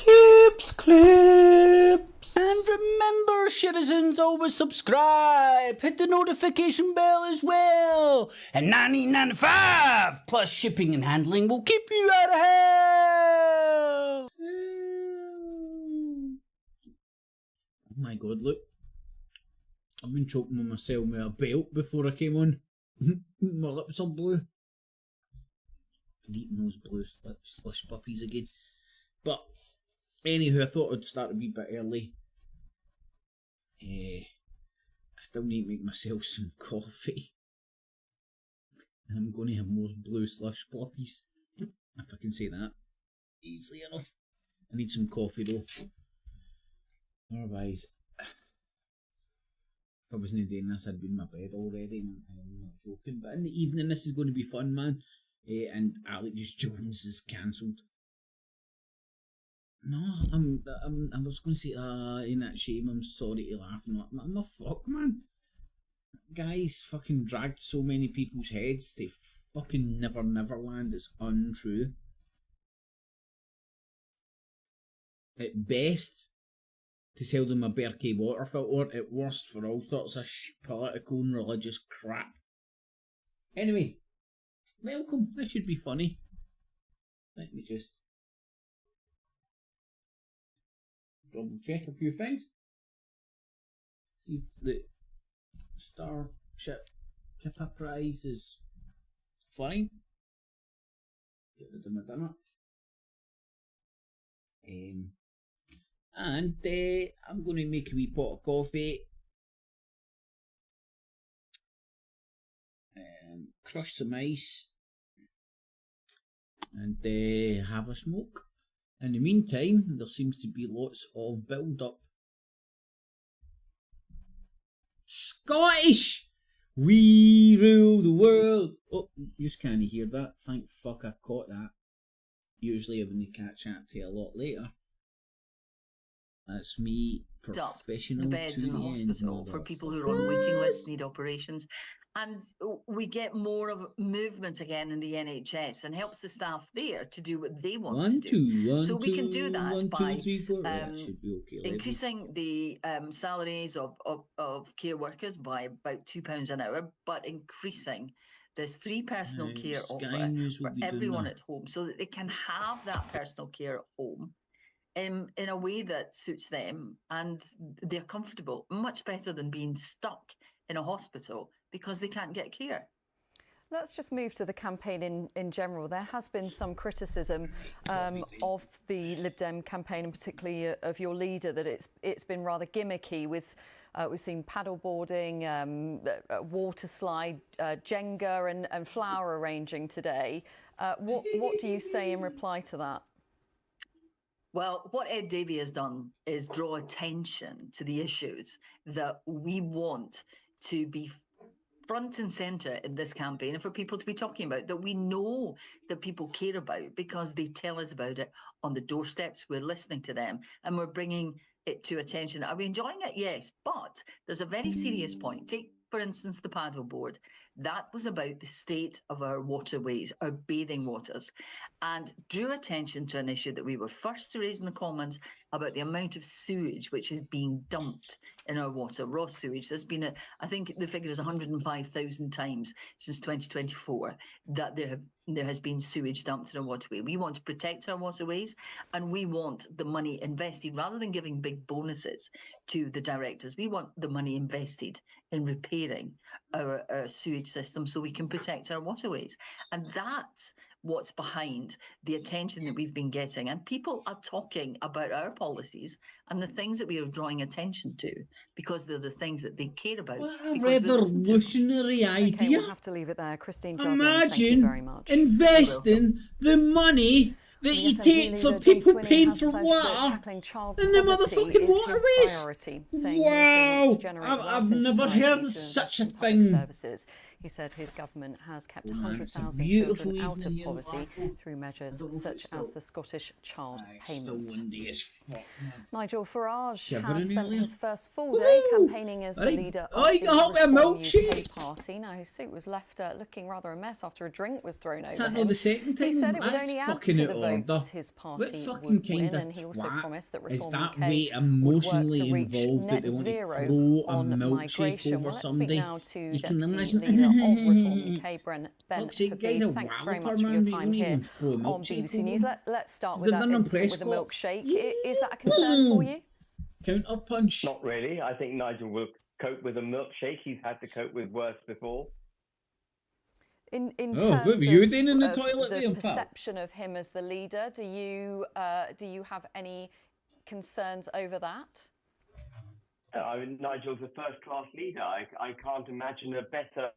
Clips. And remember, citizens, always subscribe. Hit the notification bell as well. And $19.95 plus shipping and handling will keep you out of hell. Oh my god, look. I've been choking on myself with a belt before I came on. My lips are blue. I'm eating those blue slush puppies again. But anywho, I thought I'd start a wee bit early. I still need to make myself some coffee. And I'm going to have more blue slush puppies. If I can say that easily enough. I need some coffee though. Otherwise, if I wasn't doing this, I'd be in my bed already. I'm not joking. But in the evening, this is going to be fun, man. And Alex Jones is cancelled. No, I was going to say, ain't that shame, I'm sorry to laugh. No, I'm a fuck, man. Guys fucking dragged so many people's heads to fucking Neverland. It's untrue. At best, to sell them a Berkey water filter. At worst, for all sorts of political and religious crap. Anyway, welcome. This should be funny. Let me just double check a few things. See if the Starship Kipper prize is fine. Get rid of my dinner. And I'm going to make a wee pot of coffee. Crush some ice. And have a smoke. In the meantime, there seems to be lots of build-up. Scottish! We rule the world! Oh, you just can't hear that. Thank fuck I caught that. Usually I wouldn't catch that till a lot later. That's me, professional. The beds in the hospital for people who are on waiting lists, need operations. And we get more of movement again in the NHS and helps the staff there to do what they want to do. So we can do that by increasing the salaries of care workers by about £2 an hour, but increasing this free personal care offer for everyone at home so that they can have that personal care at home in a way that suits them and they're comfortable, much better than being stuck in a hospital because they can't get care. Let's just move to the campaign in general. There has been some criticism of the Lib Dem campaign, and particularly of your leader, that it's been rather gimmicky. With we've seen paddleboarding, water slide, Jenga, and flower arranging today. What do you say in reply to that? Well, what Ed Davey has done is draw attention to the issues that we want to be front and centre in this campaign and for people to be talking about, that we know that people care about because they tell us about it on the doorsteps. We're listening to them and we're bringing it to attention. Are we enjoying it? Yes, but there's a very serious point. Take, for instance, the paddleboard. That was about the state of our waterways, our bathing waters, and drew attention to an issue that we were first to raise in the Commons about the amount of sewage which is being dumped in our water, raw sewage. There's been, I think the figure is 105,000 times since 2024 that there has been sewage dumped in our waterway. We want to protect our waterways and we want the money invested, rather than giving big bonuses to the directors, we want the money invested in repairing our sewage system so we can protect our waterways. And that's what's behind the attention that we've been getting. And people are talking about our policies and the things that we are drawing attention to because they're the things that they care about. What a revolutionary idea. Okay, we'll have to leave it there. Christine Jardine, thank you very much. Investing the money that you take for people paying for water in the motherfucking waterways. Wow, I've never heard of such a thing. He said his government has kept Oh, man, it's a 100,000 beautiful children out of evening here in poverty Glasgow. through measures such as the Scottish Child Still Payment. windy as fuck, man. Nigel Farage Shivering has spent earlier. his first full day Woo! campaigning as the Right. leader Oh, of you the can help me a Reform milkshake. UK party. Now, his suit was left looking rather a mess after a drink was thrown over Is that him. not the second time? He said it would That's only add fucking to out the of votes order. his party What fucking would kind win, of and he also twat promised that is Reform that UK way would work emotionally to reach involved that net they want to zero throw a on milkshake migration. over Well, let's speak somebody? now to You can Deputy imagine. Leader of Reform UK, Ben Fuck's sake, guys, a Habib. Thanks very walloper, much for your man. You time wouldn't here even throw a on milkshake BBC over News. them. Let's start They've with that done on incident with the Prescott. milkshake. Is that a concern for you? Counter punch. Not really. I think Nigel will cope with a milkshake. He's had to cope with worse before. In Oh, terms what were you of, doing in the of toilet the with him, pal? perception of him as the leader, do you have any concerns over that? Nigel's a first-class leader. I can't imagine a better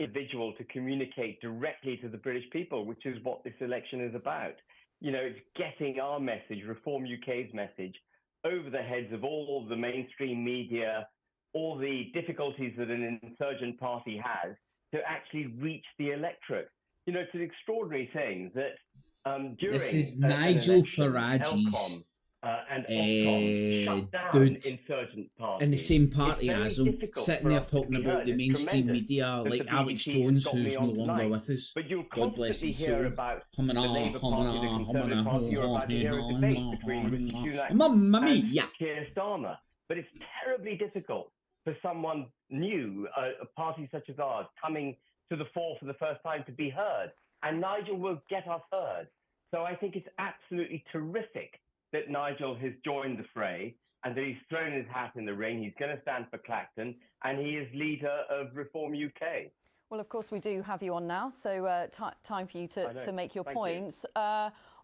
individual to communicate directly to the British people, which is what this election is about. You know, it's getting our message, Reform UK's message, over the heads of all the mainstream media, all the difficulties that an insurgent party has to actually reach the electorate. You know, it's an extraordinary thing that during This is an Nigel election, Farage's and Ofcom shut down dude insurgent parties. in the same party It's very as him, difficult sitting for there us to talking be about heard. the It's mainstream tremendous media, that like the Alex BBC has Jones, got me who's no on longer tonight. with us. But you'll God bless constantly his hear soul. about the Labour Party, the Conservative Party. You're about to hear a debate between Rishi Sunak Mamma and mia! Keir Starmer. But it's terribly difficult for someone new, a party such as ours, coming to the fore for the first time to be heard. And Nigel will get us heard. So I think it's absolutely terrific that Nigel has joined the fray and that he's thrown his hat in the ring. He's going to stand for Clacton, and he is leader of Reform UK. Well, of course, we do have you on now, so time for you to make your points.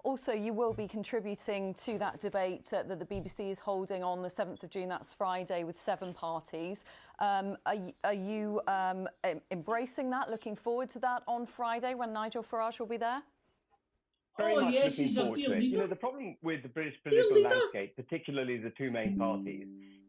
Also, you will be contributing to that debate that the BBC is holding on the 7th of June, that's Friday, with 7 parties. Are you embracing that, looking forward to that on Friday when Nigel Farage will be there? Very much yes, looking he's a forward dear to it. leader. You know, the problem with the British political landscape, particularly the two main parties,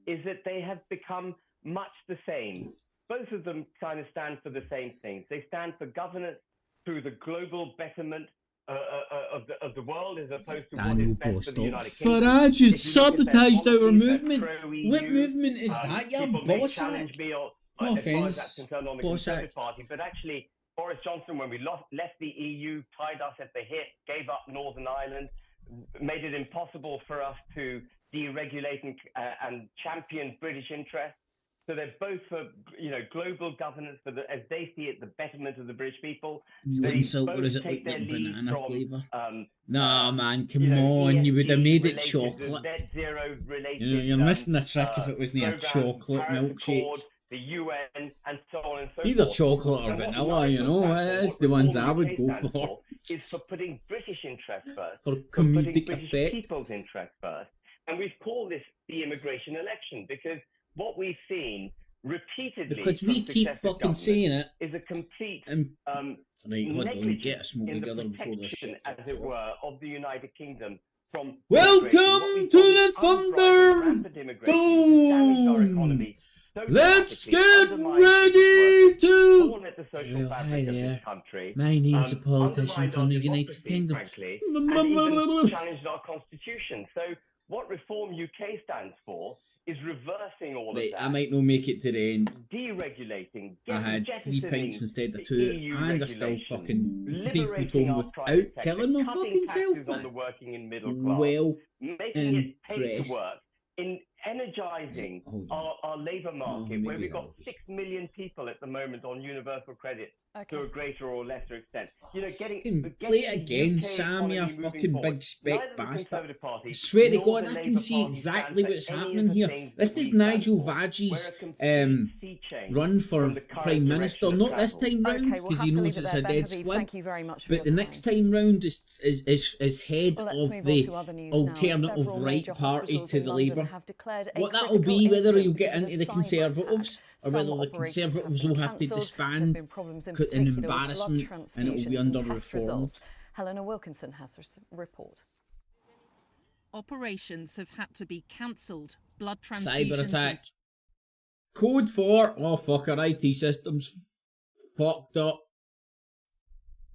is that they have become much the same. Both of them kind of stand for the same things. They stand for governance through the global betterment of the world as opposed to what is best for the United Kingdom. Farage has If you look at their sabotaged our policies, they're movement. pro-EU. What movement is that, you People may boss challenge hack? me No as far as offence, that's concerned on the boss Conservative hack. Party, but actually Boris Johnson, when we left the EU, tied us at the hip, gave up Northern Ireland, made it impossible for us to deregulate and champion British interests. So they're both for, you know, global governance, for as they see it, the betterment of the British people. You They insult, both what is it, take like their lead banana from, flavour? um, Nah, man, come you know, on, you would have made it ESG-related, chocolate. Net zero related. You're missing the trick if it wasn't a programs, chocolate Paris milkshake. Accord, the UN, and so on and so It's either forth. chocolate or And what vanilla, you Nigel know, stands for, it's the ones I Reform would UK go stands for. is for putting British interests first, For for putting comedic British effect. people's interests first. And we've called this the immigration election because what we've seen repeatedly Because from we keep successive fucking governments saying it. is a complete Right, hold on, get a smoke in the together before this protection, shit as kicks it off. were, of the United Kingdom from Welcome immigration. to What the we've done is Thunder rampant immigration, which has damaged our Dome. economy so Let's dramatically, get undermined ready business workers, to... torn at the social Well, hi fabric of there. this country. My name's a politician Undermined from our the United democracy, Kingdom. frankly, and even challenged our constitution. So what Reform UK stands for is reversing all Right, of that. I might not make it to the end. Deregulating, I had 3 pints instead of 2, EU and I still regulation, fucking sleep liberating home our private without sector, killing my cutting fucking self, taxes on the man. working and middle class, Well making it pay to impressed. work, in energizing Hold on. our labour market, maybe where we've got that'll be- 6 million people at the moment on universal credit Okay. to a greater or lesser extent. You know, Fucking getting play it the again, UK Sam, you economy moving fucking forward. big spec Neither the bastard. Conservative Party I swear to nor God, the I Labour can see Party exactly stand what's for any of happening the here. things This that is we stand Nigel for. Vage's We're a complete sea change run for from the current Prime Minister. direction of Not this travel. time round, Okay, we'll because have he to knows leave it it's there, a Ben dead Habib. squad. Thank you very much for But your the time. next time round is head Well, let's of move on the to other news now. alternative Several right major party hospitals to in the London Labour. have declared a What that'll critical be, whether incident you get because of into a the cyber Conservatives attack. or Some whether the operations have Conservatives been will have to cancelled. There have disband been problems in an particular with blood embarrassment, and it'll be transfusions under and test reform. results. Helena Wilkinson has this report. Operations have had to be cancelled. Blood transfusions. Cyber attack. Code 4. Oh, fuck our IT systems. fucked up.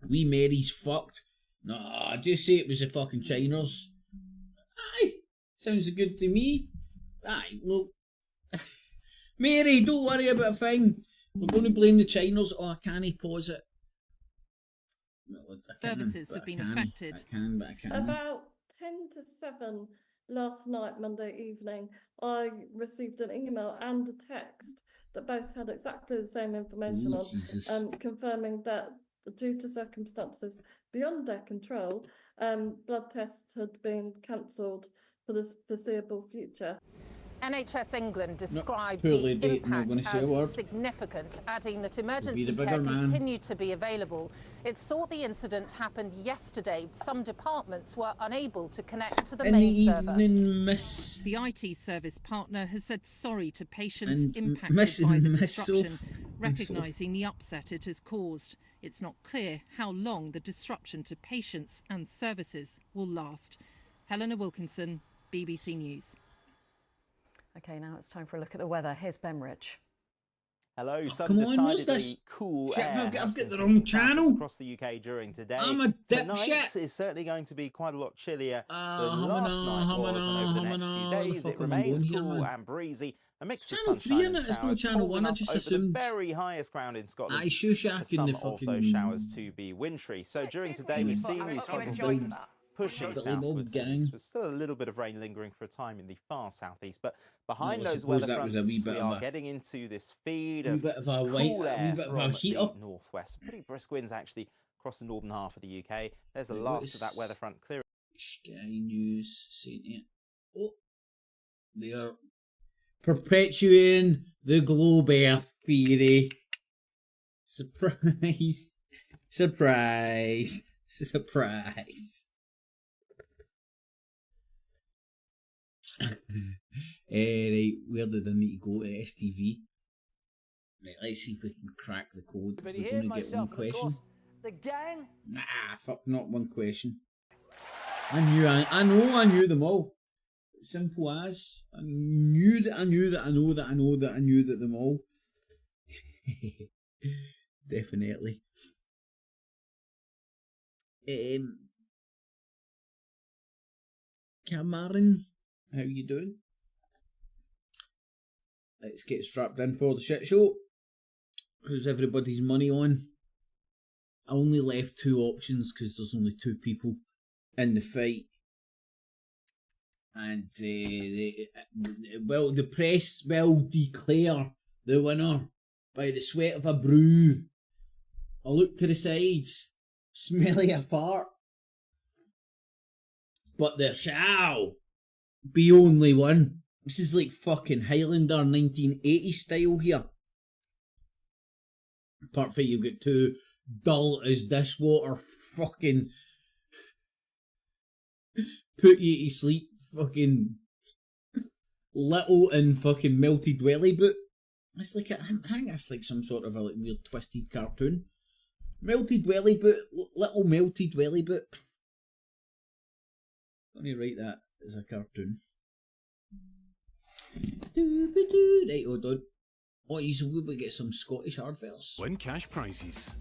Wee Mary's fucked. Nah, just say it was the fucking Chiners. Aye, sounds good to me. Aye, look. Mary, don't worry about a thing. We're going to blame the Chiners. Oh, I can't pause it. Services have been affected. I can. About 10 to 7 last night, Monday evening, I received an email and a text that both had exactly the same information on, confirming that due to circumstances beyond their control, blood tests had been cancelled for the foreseeable future. NHS England described the impact as significant, adding that emergency care continued to be available. It's thought the incident happened yesterday. Some departments were unable to connect to the main server. The IT service partner has said sorry to patients impacted by the disruption, recognising the upset it has caused. It's not clear how long the disruption to patients and services will last. Helena Wilkinson, BBC News. Okay, now it's time for a look at the weather. Here's Ben Rich. Hello, come on, what's this? Cool I've got the wrong channel. Across the UK during today. I'm a dipshit. Tonight is certainly going to be quite a lot chillier than last night was, and over the next few days it remains cool and breezy. A mix of sunshine and showers, no channel 1. I just assumed the very highest ground in Scotland. I shushak in the fucking. Of those showers to be wintry. So during today we've seen these front systems pushing southwards. There's still a little bit of rain lingering for a time in the far southeast, but behind those weather fronts, we are getting into this feed of cool air from the northwest. Pretty brisk winds actually across the northern half of the UK. There's the last of that weather front clearing. Sky News saying it. Oh, they are perpetuating the globe earth theory. Surprise, surprise, surprise. Right, where did I need to go to STV? Right, let's see if we can crack the code. We're going to get one question. The gang? Nah, fuck, not one question. I knew them all. Simple as. I knew that them all. Definitely. Cameron, how you doing? Let's get strapped in for the shit show. Who's everybody's money on? I only left 2 options because there's only 2 people in the fight. And the press will declare the winner by the sweat of a brew. I look to the sides, smelly apart. But there shall be only one. This is like fucking Highlander 1980 style here. Apart from you've got 2 dull as dishwater fucking put you to sleep fucking little and fucking melted welly boot. It's like I think that's like some sort of a weird twisted cartoon. Melted welly boot, little melted welly boot. Let me write that as a cartoon. Right, hold on. Oh, we get some Scottish adverts. Win cash prizes.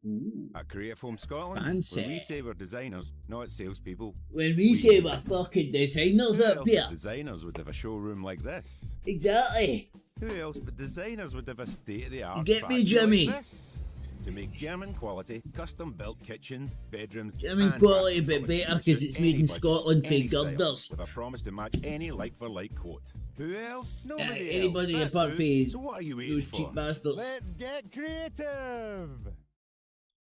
Ooh. At Creative Home Scotland, fancy. When we say we're designers, not salespeople. When we say we're fucking designers up here. Designers would have a showroom like this. Exactly. Who else but designers would have a state-of-the-art get me, Jimmy. Like this? To make German quality, custom-built kitchens, bedrooms, German quality, but better because it's made in Scotland for girders. With a promise to match any like-for-like quote. Who else? Nobody else. Anybody That's apart from so what are you waiting those for? cheap bastards. Let's get creative.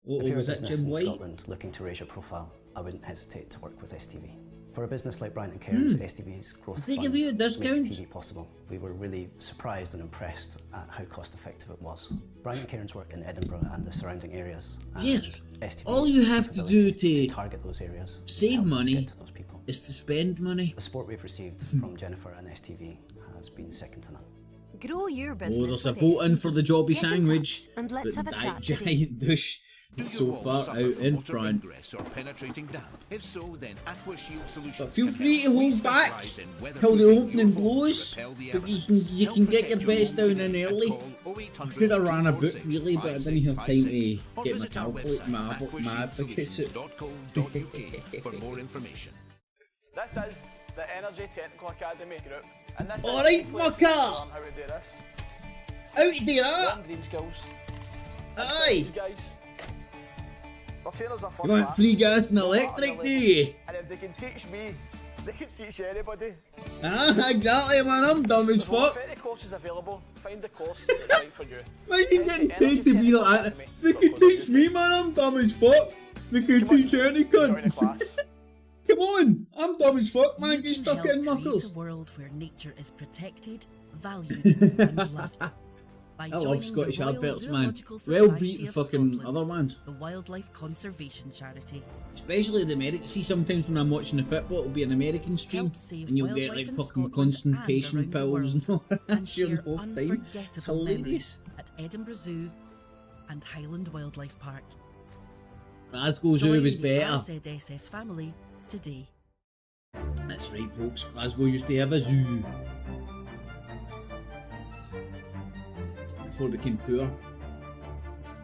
Oh, if you're was a that business Jim in White? Scotland looking to raise your profile, I wouldn't hesitate to work with STV. For a business like Bryant & Cairns, STV's growth fund give you a discount? makes TV possible. We were really surprised and impressed at how cost effective it was. Bryant & Cairns work in Edinburgh and the surrounding areas. And yes, STV's all you have to do to target those areas, save money to those people. is to spend money. The support we've received from Jennifer and STV has been second to none. Grow your business. Oh, there's a vote in for the jobby Get in sandwich. touch and let's have a chat giant douche It's so far out in front. Or penetrating damp? If so, then But feel free to hold back till the opening blows. But you can get your bets down in early. I could have ran a book really, but I didn't have time to get my calculator, my advocacy. For more information. This is the Energy Technical Academy group, and this Alright, is fucker! how to do this. How to do that? Green skills. Aye! These guys. Their trainers are You want free gas and electric, do you? And if they can teach me, they can teach anybody. Ah, exactly, man. I'm dumb as fuck. There's 30 courses available. Find the course that's right for you. Imagine getting paid to be like that. They could teach me, man. I'm dumb as fuck. They could teach any cunt. Come on, I'm dumb as fuck, man. Get stuck in knuckles. A world where nature is protected, valued, and loved. I love Scottish adverts, man. Well beaten fucking other ones. The wildlife conservation charity. Especially the American. See, sometimes when I'm watching the football, it'll be an American stream, and you'll get like fucking concentration pills and all that during the whole time. It's hilarious. At Edinburgh Zoo and Highland Wildlife Park. Glasgow Zoo was better. RZSS family today. That's right, folks. Glasgow used to have a zoo. Before it became poor.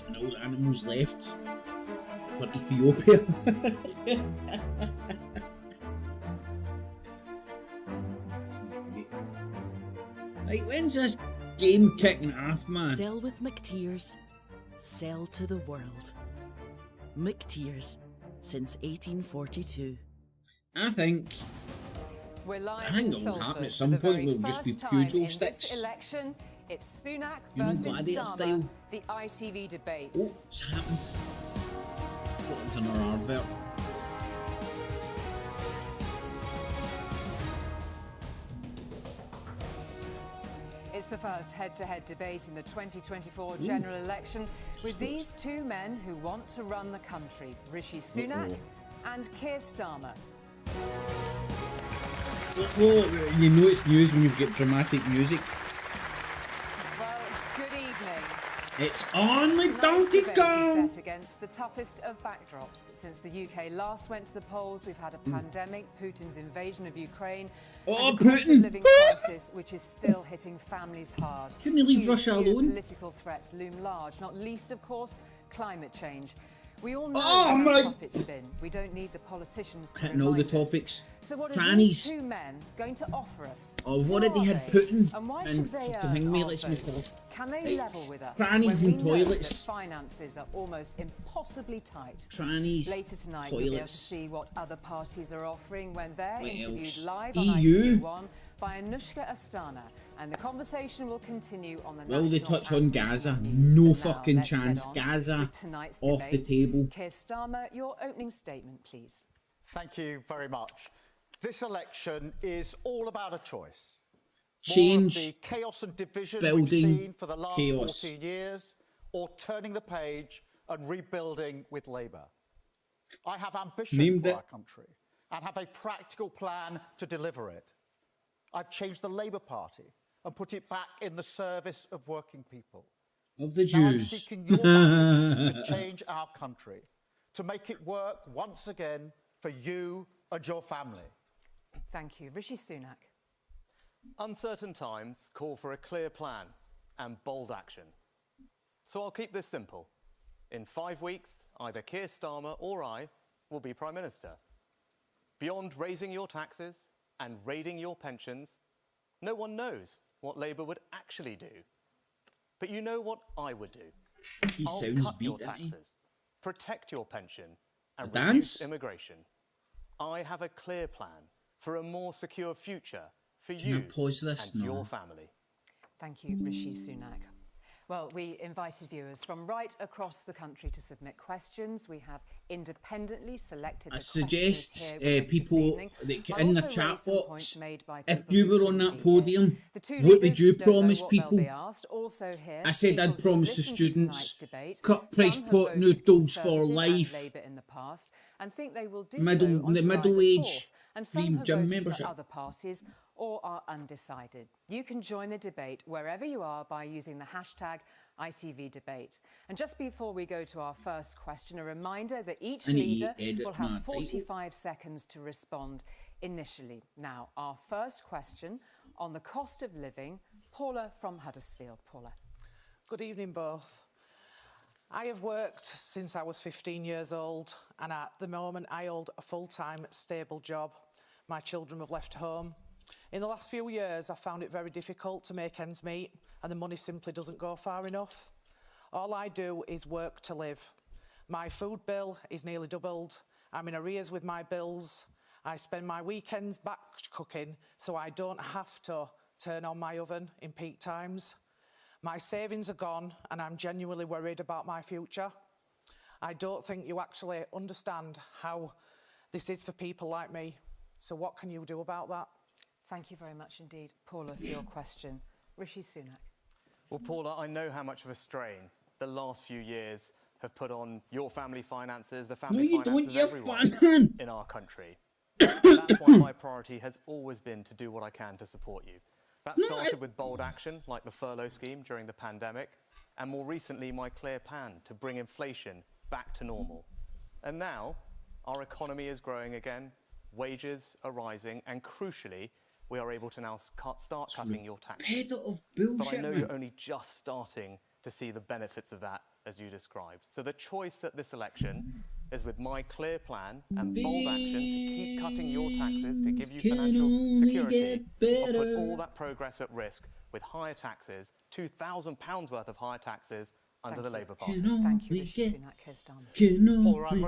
And all the animals left for Ethiopia. Right, when's this game kicking off, man? Sell with McTears. Sell to the world. McTears since 1842. I think that'll happen at some point. We'll just be Peugeot sticks. Election, it's Sunak versus Starmer, style. the ITV debate. Oh, it's happened. What's in our advert? It's the first head-to-head debate in the 2024 general election with these two men who want to run the country, Rishi Sunak and Keir Starmer. Oh, you know it's news when you get dramatic music. Well, good evening. It's on with Donkey Kong! Set against the toughest of backdrops. Since the UK last went to the polls, we've had a pandemic, Putin's invasion of Ukraine, and a cost of living crisis which is still hitting families hard. Couldn't you leave Russia alone? Political threats loom large, not least, of course, climate change. We all know how tough it's been. We don't need the politicians to hitting all the topics. So what Trannies. are these two men going to offer us? Oh, we've already had Putin and why and should they fucking me. Let's move on. Can they level with us? Trannies when and we know toilets. that finances are almost impossibly tight. Trannies. Later tonight, toilets. you'll be able to see what other parties are offering when they're interviewed live EU? on ITV1 by Anushka Astana. And the conversation will continue on the Will they national touch on and Gaza? regional No news. fucking Let's head chance. on Gaza with tonight's off the debate. table. Keir Starmer, your opening statement, please. Thank you very much. This election is all about a choice. Change, more of the chaos and division building, we've seen for the last chaos. 14 years, or turning the page and rebuilding with Labour. I have ambition for our country and have a practical plan to deliver it. I've changed the Labour Party and put it back in the service of working people. Of the Now I'm Jews. seeking your money to change our country, to make it work once again for you and your family. Thank you. Rishi Sunak. Uncertain times call for a clear plan and bold action. So I'll keep this simple. In 5 weeks, either Keir Starmer or I will be Prime Minister. Beyond raising your taxes and raiding your pensions, no one knows what Labour would actually do. But you know what I would do. He I'll sounds cut your beat, doesn't he? taxes, protect your pension, and A reduce dance? immigration. I have a clear plan for a more secure future for Can I you pause this? and No. your family. Thank you, Rishi Sunak. Well, we invited viewers from right across the country to submit questions. We have independently selected the I suggest questioners here with us people this evening. that I'll in the also chat raise some box, points made by if people you who were on couldn't that be here. podium, The two what would leaders you don't know promise what they'll people? be asked. Also here, I said people I'd who promise the listened to tonight's students debate. cut price Some have pot voted noodles for Conservative and life, Labour in the past and think they will do middle, so on the July middle the age 4th. And some free have gym voted membership. for other parties or are undecided. You can join the debate wherever you are by using the hashtag ITV Debate. And just before we go to our first question, a reminder that each leader will have 45 seconds to respond initially. Now, our first question on the cost of living, Paula from Huddersfield. Paula. Good evening, both. I have worked since I was 15 years old, and at the moment I hold a full-time, stable job. My children have left home. In the last few years, I found it very difficult to make ends meet, and the money simply doesn't go far enough. All I do is work to live. My food bill is nearly doubled. I'm in arrears with my bills. I spend my weekends batch cooking, so I don't have to turn on my oven in peak times. My savings are gone, and I'm genuinely worried about my future. I don't think you actually understand how this is for people like me. So what can you do about that? Thank you very much indeed, Paula, for your question. Rishi Sunak. Well, Paula, I know how much of a strain the last few years have put on your family finances, the family finances of everyone in our country. That's why my priority has always been to do what I can to support you. That started with bold action, like the furlough scheme during the pandemic, and more recently, my clear plan to bring inflation back to normal. And now, our economy is growing again, wages are rising, and crucially, we are able to now start cutting your taxes. But I know you're only just starting to see the benefits of that, as you described. So the choice at this election is with my clear plan and bold action to keep cutting your taxes, to give you financial security, or put all that progress at risk with higher taxes, £2,000 worth of higher taxes under the Labour Party. Thank you, Rishi Sunak. Paula, I'm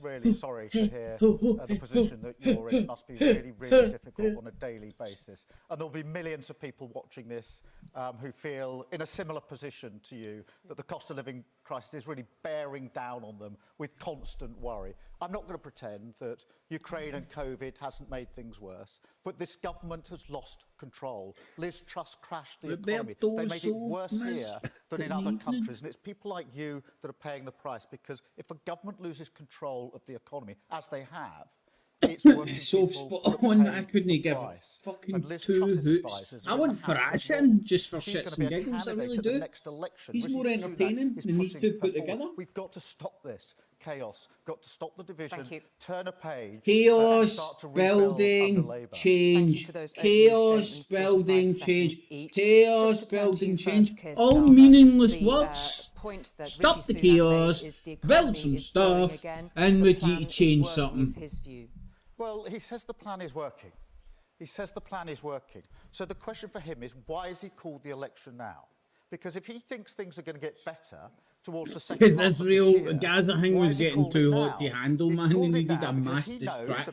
really sorry to hear the position that you're in. It must be really, really difficult on a daily basis. And there'll be millions of people watching this who feel in a similar position to you, that the cost of living crisis is really bearing down on them with constant worry. I'm not going to pretend that Ukraine and COVID hasn't made things worse, but this government has lost control. Liz Truss crashed the economy. They made it worse here than in other countries. And it's people like you that are paying the price, because if a government loses control of the economy, as they have, it's so spot on that I couldn't give a fucking two hoots. I want Thrashing just for shits and giggles, I really do. He's more entertaining than these two put together. We've got to stop this chaos, got to stop the division, turn a page. Chaos, building, change. Chaos, building, change. Chaos, building, change. All meaningless words. Stop the chaos, build some stuff, and we need to change something. Well, he says the plan is working. He says the plan is working. So the question for him is, why has he called the election now? Because if he thinks things are going to get better towards the second half this real Gaza thing was getting too hot to handle, man. He needed a mass distraction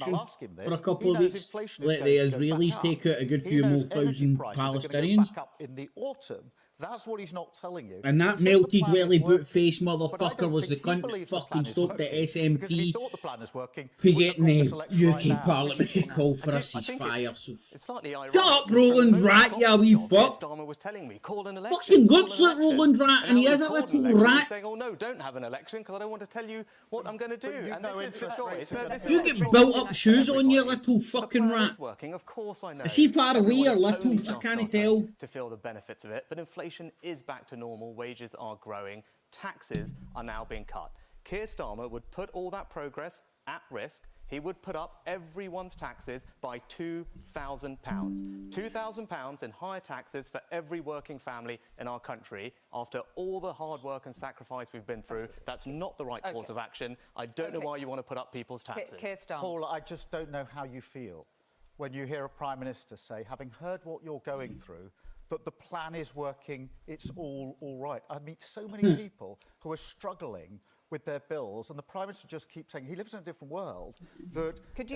for a couple of weeks. Let the Israelis take out a good few more thousand Palestinians. In the autumn. That's what he's not telling you. And that melted welly boot face motherfucker was the cunt that fucking stopped the SNP for getting the UK Parliament to call for a ceasefire. So shut up, Roland Rat, you wee fuck. Fucking looks like Roland Rat, and he is a little rat. Saying, oh no, don't have an election because I don't want to tell you what I'm going to do. And this is the choice. You get built up shoes on, you little fucking rat. Of course I know. Is he far away or little? I can't tell. To feel the benefits of it, but inflation is back to normal, wages are growing, taxes are now being cut. Keir Starmer would put all that progress at risk. He would put up everyone's taxes by £2,000. £2,000 in higher taxes for every working family in our country. After all the hard work and sacrifice we've been through, that's not the right course of action. I don't know why you want to put up people's taxes. Keir Starmer. Paula, I just don't know how you feel when you hear a Prime Minister say, having heard what you're going through, that the plan is working, it's all right. I meet so many people who are struggling with their bills, and the Prime Minister just keeps saying he lives in a different world. That if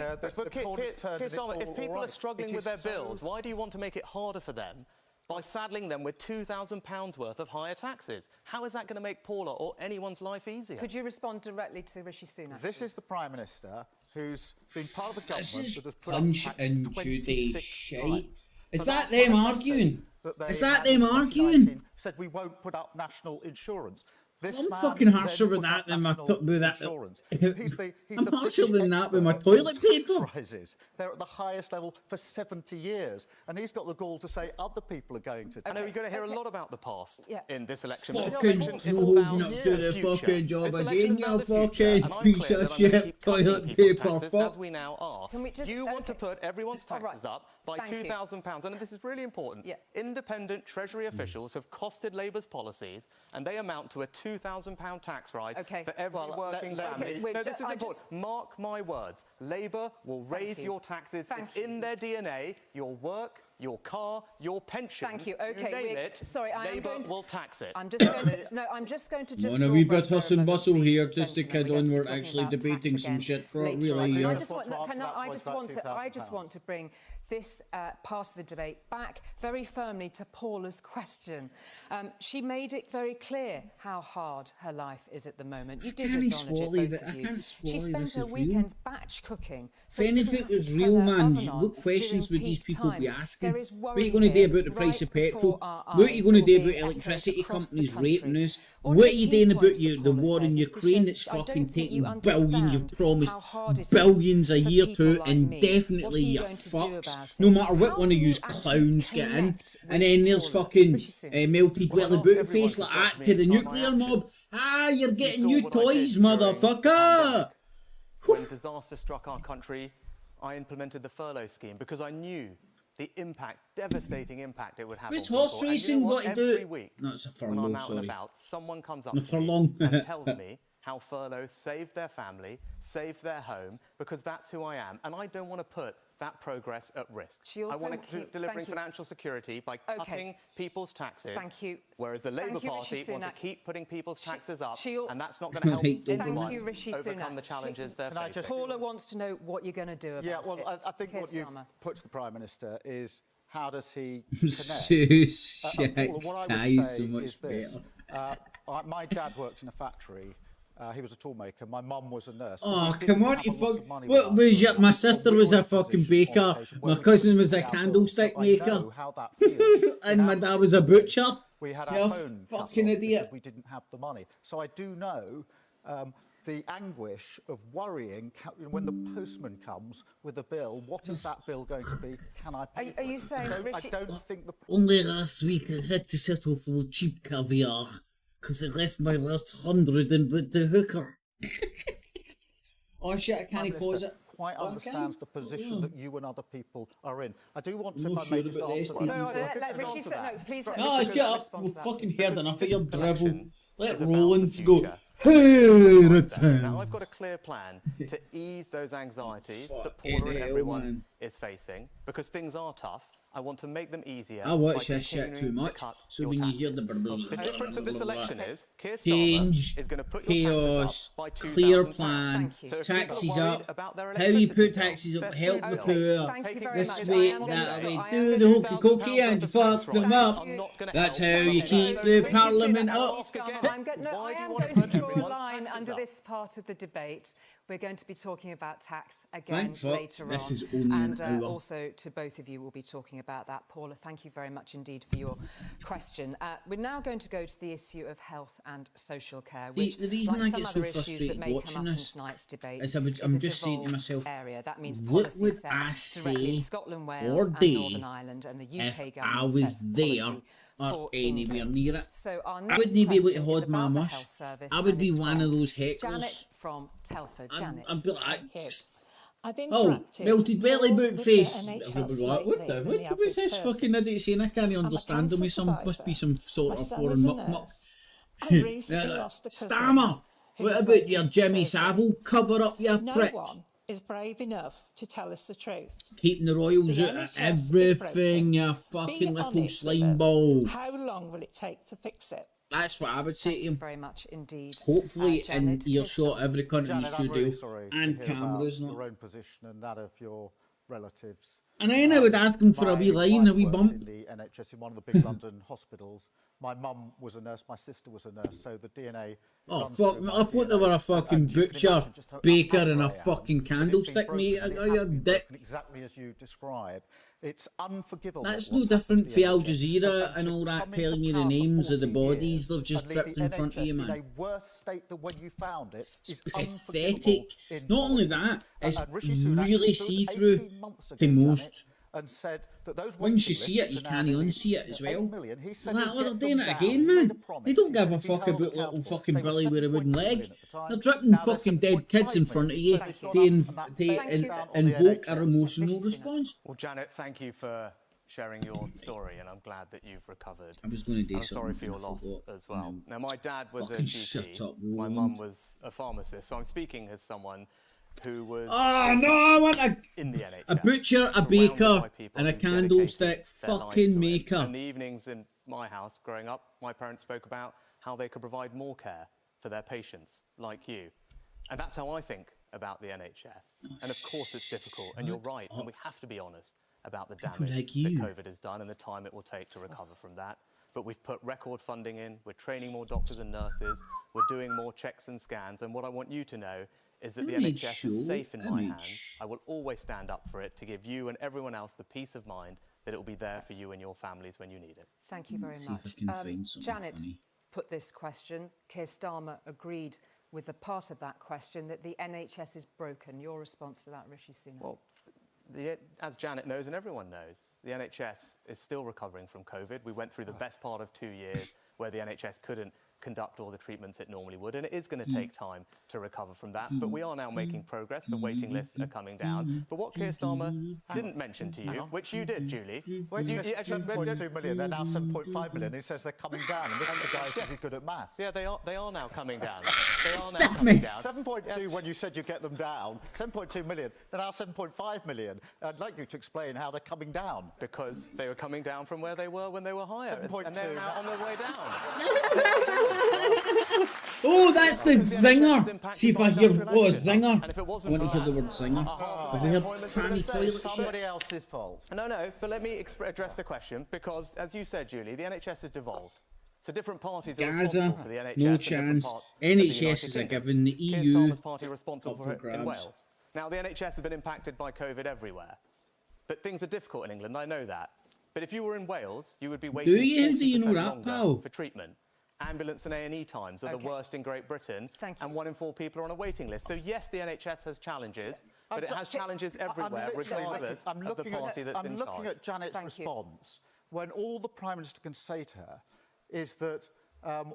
people are struggling with their bills, why do you want to make it harder for them by saddling them with £2,000 worth of higher taxes? How is that going to make Paula or anyone's life easier? Could you respond directly to Rishi Sunak? This is the Prime Minister who's been part of the government that has put Punch and Judy shite. Is that them arguing? Is that them arguing? Said we won't put up national insurance. I'm fucking harsher with that than my with that. I'm harsher than that with my toilet paper. They're at the highest level for 70 years, and he's got the gall to say other people are going to. I know you're going to hear a lot about the past in this election. Fucking not do the fucking job again, you fucking piece of shit toilet paper. As we now are. You want to put everyone's taxes up by £2,000, and this is really important. Independent Treasury officials have costed Labour's policies, and they amount to a £2,000 tax rise for every working family. No, this is important. Mark my words. Labour will raise your taxes. It's in their DNA. Your work, your car, your pension. Thank you. Okay, you name it. Sorry, Labour will tax it. I'm just going to. No, I'm just going to just. On a wee bit hustle and bustle here, just to kid on. We're actually debating some shit really here. I just want to bring this part of the debate back very firmly to Paula's question. She made it very clear how hard her life is at the moment. You did acknowledge it, both of you. She spent her weekends batch cooking. So if it was real, man, what questions would these people be asking? What are you going to do about the price of petrol? What are you going to do about electricity companies raping us? What are you doing about the war in Ukraine that's fucking taking billions? You've promised billions a year to, and definitely you fucks. No matter what one of you clowns get in, and then there's fucking melted welly booty face like that to the nuclear mob. Ah, you're getting new toys, motherfucker! When disaster struck our country, I implemented the furlough scheme because I knew the impact, devastating impact it would have on people. Horse racing got to do every week no, it's a when furlong, I'm out sorry. and about, someone comes up to me and tells me how furlough saved their family, saved their home, because that's who I am. And I don't want to put that progress at risk. I want to keep delivering financial security by cutting people's taxes. Thank you. Whereas the Labour Party want to keep putting people's taxes up, and that's not going to help anyone overcome the challenges they're facing. Paula wants to know what you're going to do about it. Yeah, well, I think what you put to the Prime Minister is, how does he connect? What I would say is this. My dad worked in a factory. He was a toolmaker. My mum was a nurse. Oh, come on, you fuck. What was your, my sister was a fucking baker. My cousin was a candlestick maker. And my dad was a butcher. We had our phone fucking idiot. Because we didn't have the money. So I do know the anguish of worrying when the postman comes with a bill. What is that bill going to be? Can I pay? Are you saying, I don't think the... Only last week I had to settle for cheap caviar. Because I left my last 100 in with the hooker. Oh shit, I can't pause it. Quite understands the position that you and other people are in. I do want to, if I may just answer that. Please let Rishi get up. We've fucking heard enough of your drivel. Let Roland go. Now I've got a clear plan to ease those anxieties that Paula and everyone is facing, because things are tough. I want to make them easier. I watch that shit too much, so when you hear the The difference of this election is Keir Starmer is going to put your taxes up by £2,000. Clear plan, taxes up, how you put taxes up, help the poor, this way, that way, do the hokey cokey and fuck them up. That's how you keep the parliament up. I am going to draw a line under this part of the debate. We're going to be talking about tax again later on. And also to both of you, we'll be talking about that. Paula, thank you very much indeed for your question. We're now going to go to the issue of health and social care, which, the reason like I get some so other issues that frustrated may watching come up in this tonight's debate, is I'm just saying to myself, area. That means what policy would set I directly in say Scotland, or Wales and do Northern Ireland, and the UK if government I was sets there policy or for anywhere England. near it? So our I next wouldn't be able to question hold is my about the mush. health service, I would and be it's one from of those hecklers. Janet from Telford. Janet. I'd be like, I've melted belly boot face. What What was this fucking idiot saying? I can't understand him. Must be some sort of foreign muck. Starmer, what about your Jimmy Savile cover up, you prick? No one is brave enough to tell us the truth. Keeping the royals out of everything, you fucking little slime ball. How long will it take to fix it? That's what I would say to him. Very much indeed. Hopefully in earshot every country in the studio and cameras. Your own position and that of your relatives. And then I would ask him for a wee line, a wee bump. In the NHS in one of the big London hospitals. My mum was a nurse, my sister was a nurse, so the DNA... Oh fuck, I thought they were a fucking butcher, baker and a fucking candlestick, mate. Are you a dick? Exactly as you describe. It's unforgivable. That's no different for Al Jazeera and all that, telling you the names of the bodies they've just dripped in front of you, man. In a worse state than when you found it. It's pathetic. Not only that, it's really see-through to most. And said that those once you see it, you can't unsee it as well. They're doing it again, man. They don't give a fuck about little fucking Billy with a wooden leg. They're dripping fucking dead kids in front of you to invoke a emotional response. Well, Janet, thank you for sharing your story, and I'm glad that you've recovered. I was going to do I'm sorry for your loss as well. Now, my dad was a GP. My mum was a pharmacist, so I'm speaking as someone who was I want in the NHS, a butcher, a baker, and a candlestick fucking maker. In the evenings in my house growing up, my parents spoke about how they could provide more care for their patients like you. And that's how I think about the NHS. And of course it's difficult, and you're right, and we have to be honest about the damage that COVID has done and the time it will take to recover from that. But we've put record funding in, we're training more doctors and nurses, we're doing more checks and scans, and what I want you to know is that the NHS is safe in my hands. I will always stand up for it to give you and everyone else the peace of mind that it will be there for you and your families when you need it. Thank you very much. Janet put this question. Keir Starmer agreed with the part of that question that the NHS is broken. Your response to that, Rishi Sunak? Well, as Janet knows and everyone knows, the NHS is still recovering from COVID. We went through the best part of 2 years where the NHS couldn't conduct all the treatments it normally would, and it is going to take time to recover from that, but we are now making progress. The waiting lists are coming down. But what Keir Starmer didn't mention to you, which you did, Julie, 7.2 million, they're now 7.5 million. He says they're coming down, and this guy says he's good at maths. Yeah, they are now coming down. They are now coming down. 7.2 when you said you get them down. 7.2 million, they're now 7.5 million. I'd like you to explain how they're coming down. Because they were coming down from where they were when they were higher, and they're now on their way down. Oh, that's the zinger. See if I hear a zinger. I want to hear the word zinger. Have we heard tranny toilet shit? Somebody else's fault. No, but let me address the question, because, as you said, Julie, the NHS has devolved. So different parties are responsible for the NHS. No chance. NHS is a given. The EU. Keir Starmer's party are responsible for it in Wales. Now, the NHS has been impacted by COVID everywhere. But things are difficult in England, I know that. But if you were in Wales, you would be waiting 40% longer for treatment. Ambulance and A&E times are the worst in Great Britain, and 1 in 4 people are on a waiting list. So yes, the NHS has challenges, but it has challenges everywhere, regardless of the party that's in charge. I'm looking at Janet's response, when all the Prime Minister can say to her is that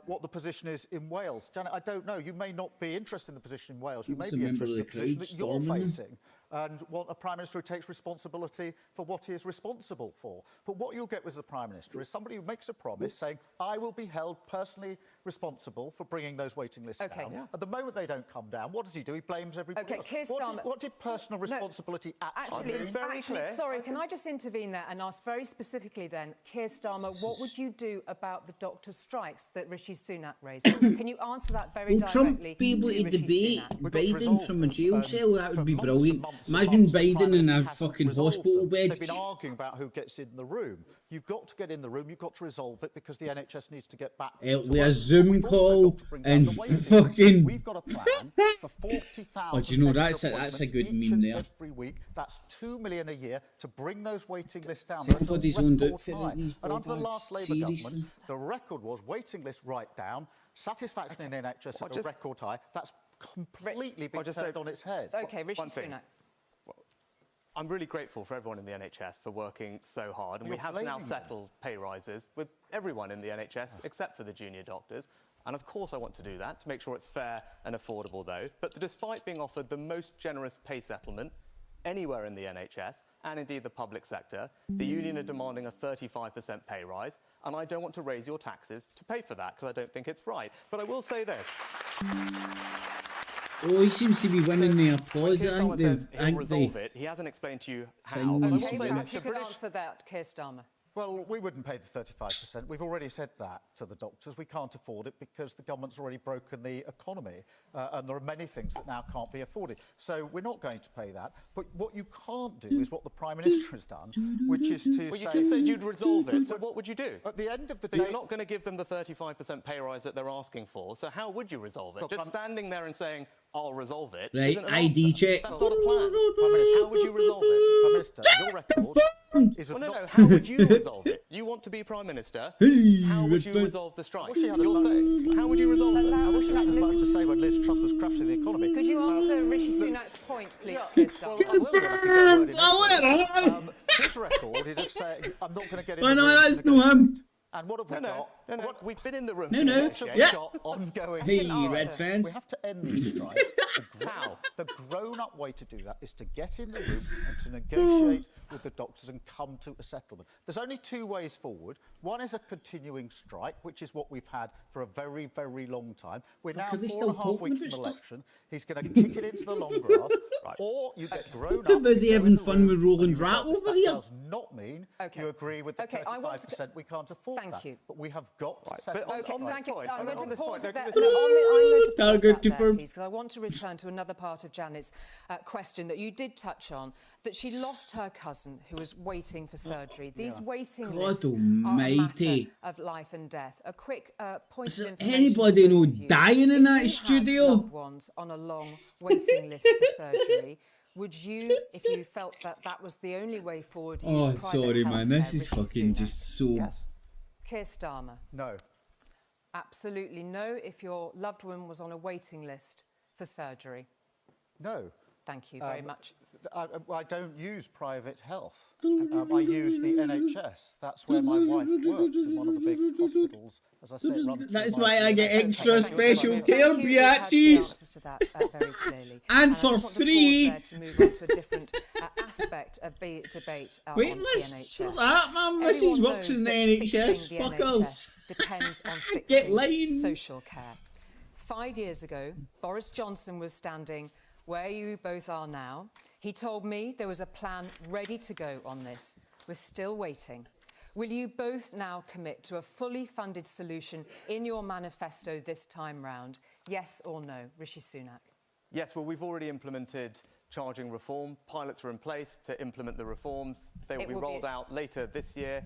what the position is in Wales. Janet, I don't know. You may not be interested in the position in Wales. You may be interested in the position that you're facing and want a Prime Minister who takes responsibility for what he is responsible for. But what you'll get with the Prime Minister is somebody who makes a promise saying, I will be held personally responsible for bringing those waiting lists down. Yeah. At the moment they don't come down, what does he do? He blames everybody else. Keir Starmer, what did personal responsibility actually mean? Sorry, can I just intervene there and ask very specifically then, Keir Starmer, what would you do about the doctor strikes that Rishi Sunak raised? Can you answer that very directly? Will Trump be able to debate Biden from a jail cell? That would be brilliant. Imagine Biden in a fucking hospital bed. They've been arguing about who gets in the room. You've got to get in the room, you've got to resolve it, because the NHS needs to get back to a Zoom call and fucking... We've got a plan for 40,000 oh, do you know, that's a good meme there. Every week, that's 2 million a year to bring those waiting lists down. Everybody's on it for and under the last Labour government, the record was waiting lists right down, satisfaction in the NHS at a record high. That's completely been turned on its head. OK, Rishi Sunak. I'm really grateful for everyone in the NHS for working so hard, and we have now settled pay rises with everyone in the NHS except for the junior doctors. And of course I want to do that, to make sure it's fair and affordable though. But despite being offered the most generous pay settlement anywhere in the NHS, and indeed the public sector, the union are demanding a 35% pay rise, and I don't want to raise your taxes to pay for that, because I don't think it's right. But I will say this. Oh, he seems to be winning the applause. I think he'll resolve it. He hasn't explained to you how. You could answer that, Keir Starmer. Well, we wouldn't pay the 35%. We've already said that to the doctors. We can't afford it because the government's already broken the economy, and there are many things that now can't be afforded. So we're not going to pay that. But what you can't do is what the Prime Minister has done, which is to say... Well, you just said you'd resolve it, so what would you do? At the end of the day... you're not going to give them the 35% pay rise that they're asking for, so how would you resolve it? Just standing there and saying, I'll resolve it. Right, isn't an ID answer. check. That's not a plan. Prime Minister, how would you resolve it? Prime Minister, your record is Well, no. How would you resolve it? You want to be Prime Minister. How would you resolve the strike? How would you resolve it? I wish you had as much to say when Liz Truss was crashing the economy. Could you answer Rishi Sunak's point, please, Keir Starmer? Well, I will when I can get a word in. His record is of saying, I'm not going to get in the room. That's no him. And what have we got? No. We've been in the room. Yeah. Ongoing. Hey, red fans. We have to end these strikes. The grown-up way to do that is to get in the room and to negotiate with the doctors and come to a settlement. There's only two ways forward. One is a continuing strike, which is what we've had for a very, very long time. We're now 4.5 weeks from election. He's going to kick it into the long grass. Or you get grown up. Too busy having fun with Roland Rat over here. That does not mean you agree with the 35% we can't afford that. Thank you. But we have got to settle. Thank you. I'm going to pause it there. I'm Target going to pause confirmed. because I want to return to another part of Janet's question that you did touch on, that she lost her cousin who was waiting for surgery. These waiting lists are a matter of life and death. A quick point of information. Anybody know dying in that studio? Loved ones on a long waiting list for surgery. Would you, if you felt that that was the only way forward, use private sorry, man. This is Rishi fucking Sunak? just so. Yes. Keir Starmer. No. Absolutely no if your loved one was on a waiting list for surgery. No. Thank you very much. I don't use private health. I use the NHS. That's where my wife works, in one of the big hospitals. As I say, it runs. That's why I get extra special care, biatches. And for free. To move on to a different aspect of the debate Wait, on the let's NHS. that, man. Mrs. works in the NHS. Fuck us. Depends on Get fixing line. social care. 5 years ago, Boris Johnson was standing where you both are now. He told me there was a plan ready to go on this. We're still waiting. Will you both now commit to a fully funded solution in your manifesto this time round? Yes or no? Rishi Sunak. Yes, well, we've already implemented charging reform. Pilots are in place to implement the reforms. They will be rolled out later this year,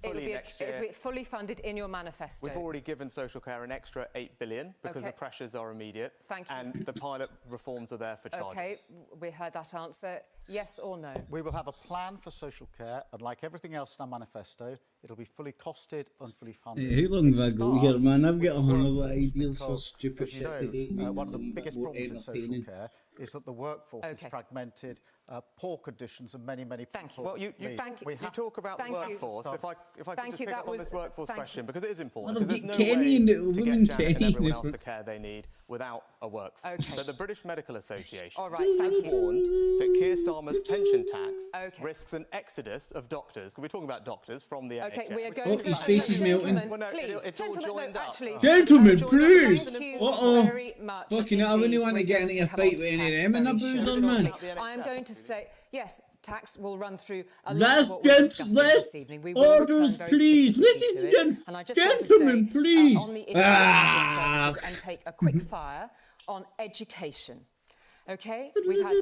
fully next year. It'll be fully funded in your manifesto. We've already given social care an extra $8 billion because the pressures are immediate. Thank you. And the pilot reforms are there for charging. OK, we heard that answer. Yes or no? We will have a plan for social care, and like everything else in our manifesto, it'll be fully costed and fully funded. Hey, how long have I got here, man? I've got 100 ideas for stupid shit today. One of the biggest problems in social care is that the workforce is fragmented, poor conditions, and many people. Well, you talk about the workforce. If I could just pick up on this workforce question, because it is important. Because there's no way to get Janet and everyone else the care they need without a workforce. So the British Medical Association has warned that Keir Starmer's pension tax risks an exodus of doctors, because we're talking about doctors from the NHS. We are going to... his face is melting. Well, no, it's all joined up. Gentlemen, please! Very much. Fucking hell, I wouldn't want to get into a fight with any of them in a boozer, man. I am going to say, yes, tax will run through a lot of what we're discussing this evening. We will orders, please. Ladies and I just want to stay please. On the issue of services and take a quick fire on education. OK, we've had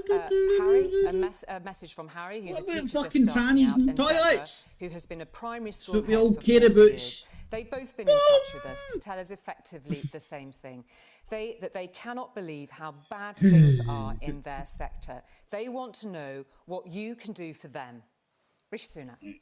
Harry, a message from Harry, who's a teacher fucking trannies out in toilets? who has been a primary school What we head all for care 40 about. years. They've both been in touch with us to tell us effectively the same thing. That they cannot believe how bad things are in their sector. They want to know what you can do for them. Rishi Sunak.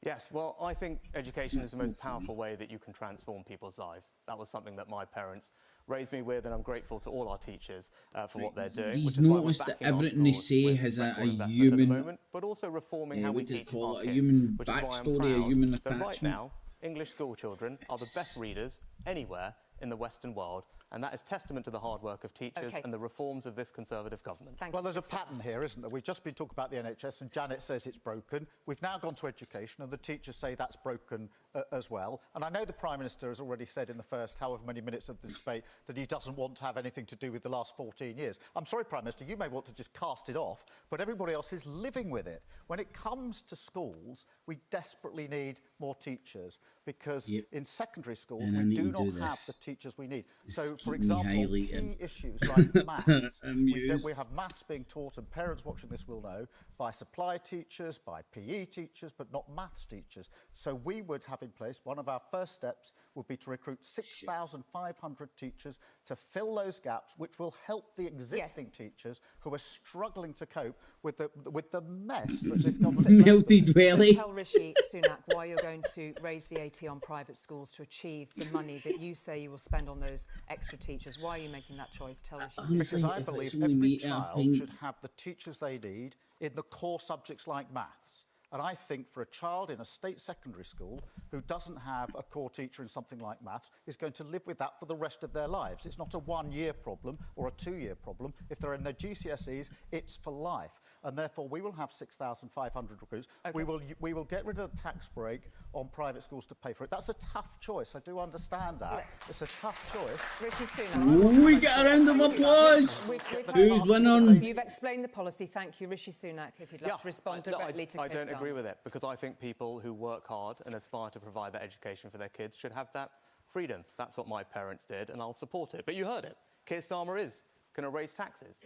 Yes, well, I think education is the most powerful way that you can transform people's lives. That was something that my parents raised me with, and I'm grateful to all our teachers for what they're doing. He's noticed that everything they say has a human, but also reforming how we teach our kids, a human which is why I'm backstory, a proud human that attachment. right now, English school children are the best readers anywhere in the Western world, and that is testament to the hard work of teachers and the reforms of this Conservative government. Well, there's a pattern here, isn't there? We've just been talking about the NHS, and Janet says it's broken. We've now gone to education, and the teachers say that's broken as well. And I know the Prime Minister has already said in the first however many minutes of the debate that he doesn't want to have anything to do with the last 14 years. I'm sorry, Prime Minister, you may want to just cast it off, but everybody else is living with it. When it comes to schools, we desperately need more teachers, because in secondary schools we do not have the teachers we need. So, for example, key issues like maths, we have maths being taught, and parents watching this will know, by supply teachers, by PE teachers, but not maths teachers. So we would have in place, one of our first steps would be to recruit 6,500 teachers to fill those gaps, which will help the existing teachers who are struggling to cope with the mess that this government melted welly. Tell Rishi Sunak why you're going to raise VAT on private schools to achieve the money that you say you will spend on those extra teachers. Why are you making that choice? Tell Rishi Sunak. Because I believe every child should have the teachers they need in the core subjects like maths. And I think for a child in a state secondary school who doesn't have a core teacher in something like maths is going to live with that for the rest of their lives. It's not a one-year problem or a two-year problem. If they're in their GCSEs, it's for life. And therefore, we will have 6,500 recruits. Okay. We will get rid of the tax break on private schools to pay for it. That's a tough choice. I do understand that. It's a tough choice. Rishi Sunak. We get a round of applause. Who's winning? You've explained the policy. Thank you, Rishi Sunak. If you'd like to respond directly to I don't agree with it, because I think people who work hard and aspire to provide that education for their kids should have that freedom. That's what my parents did, and I'll support it. But you heard it. Keir Starmer is going to raise taxes.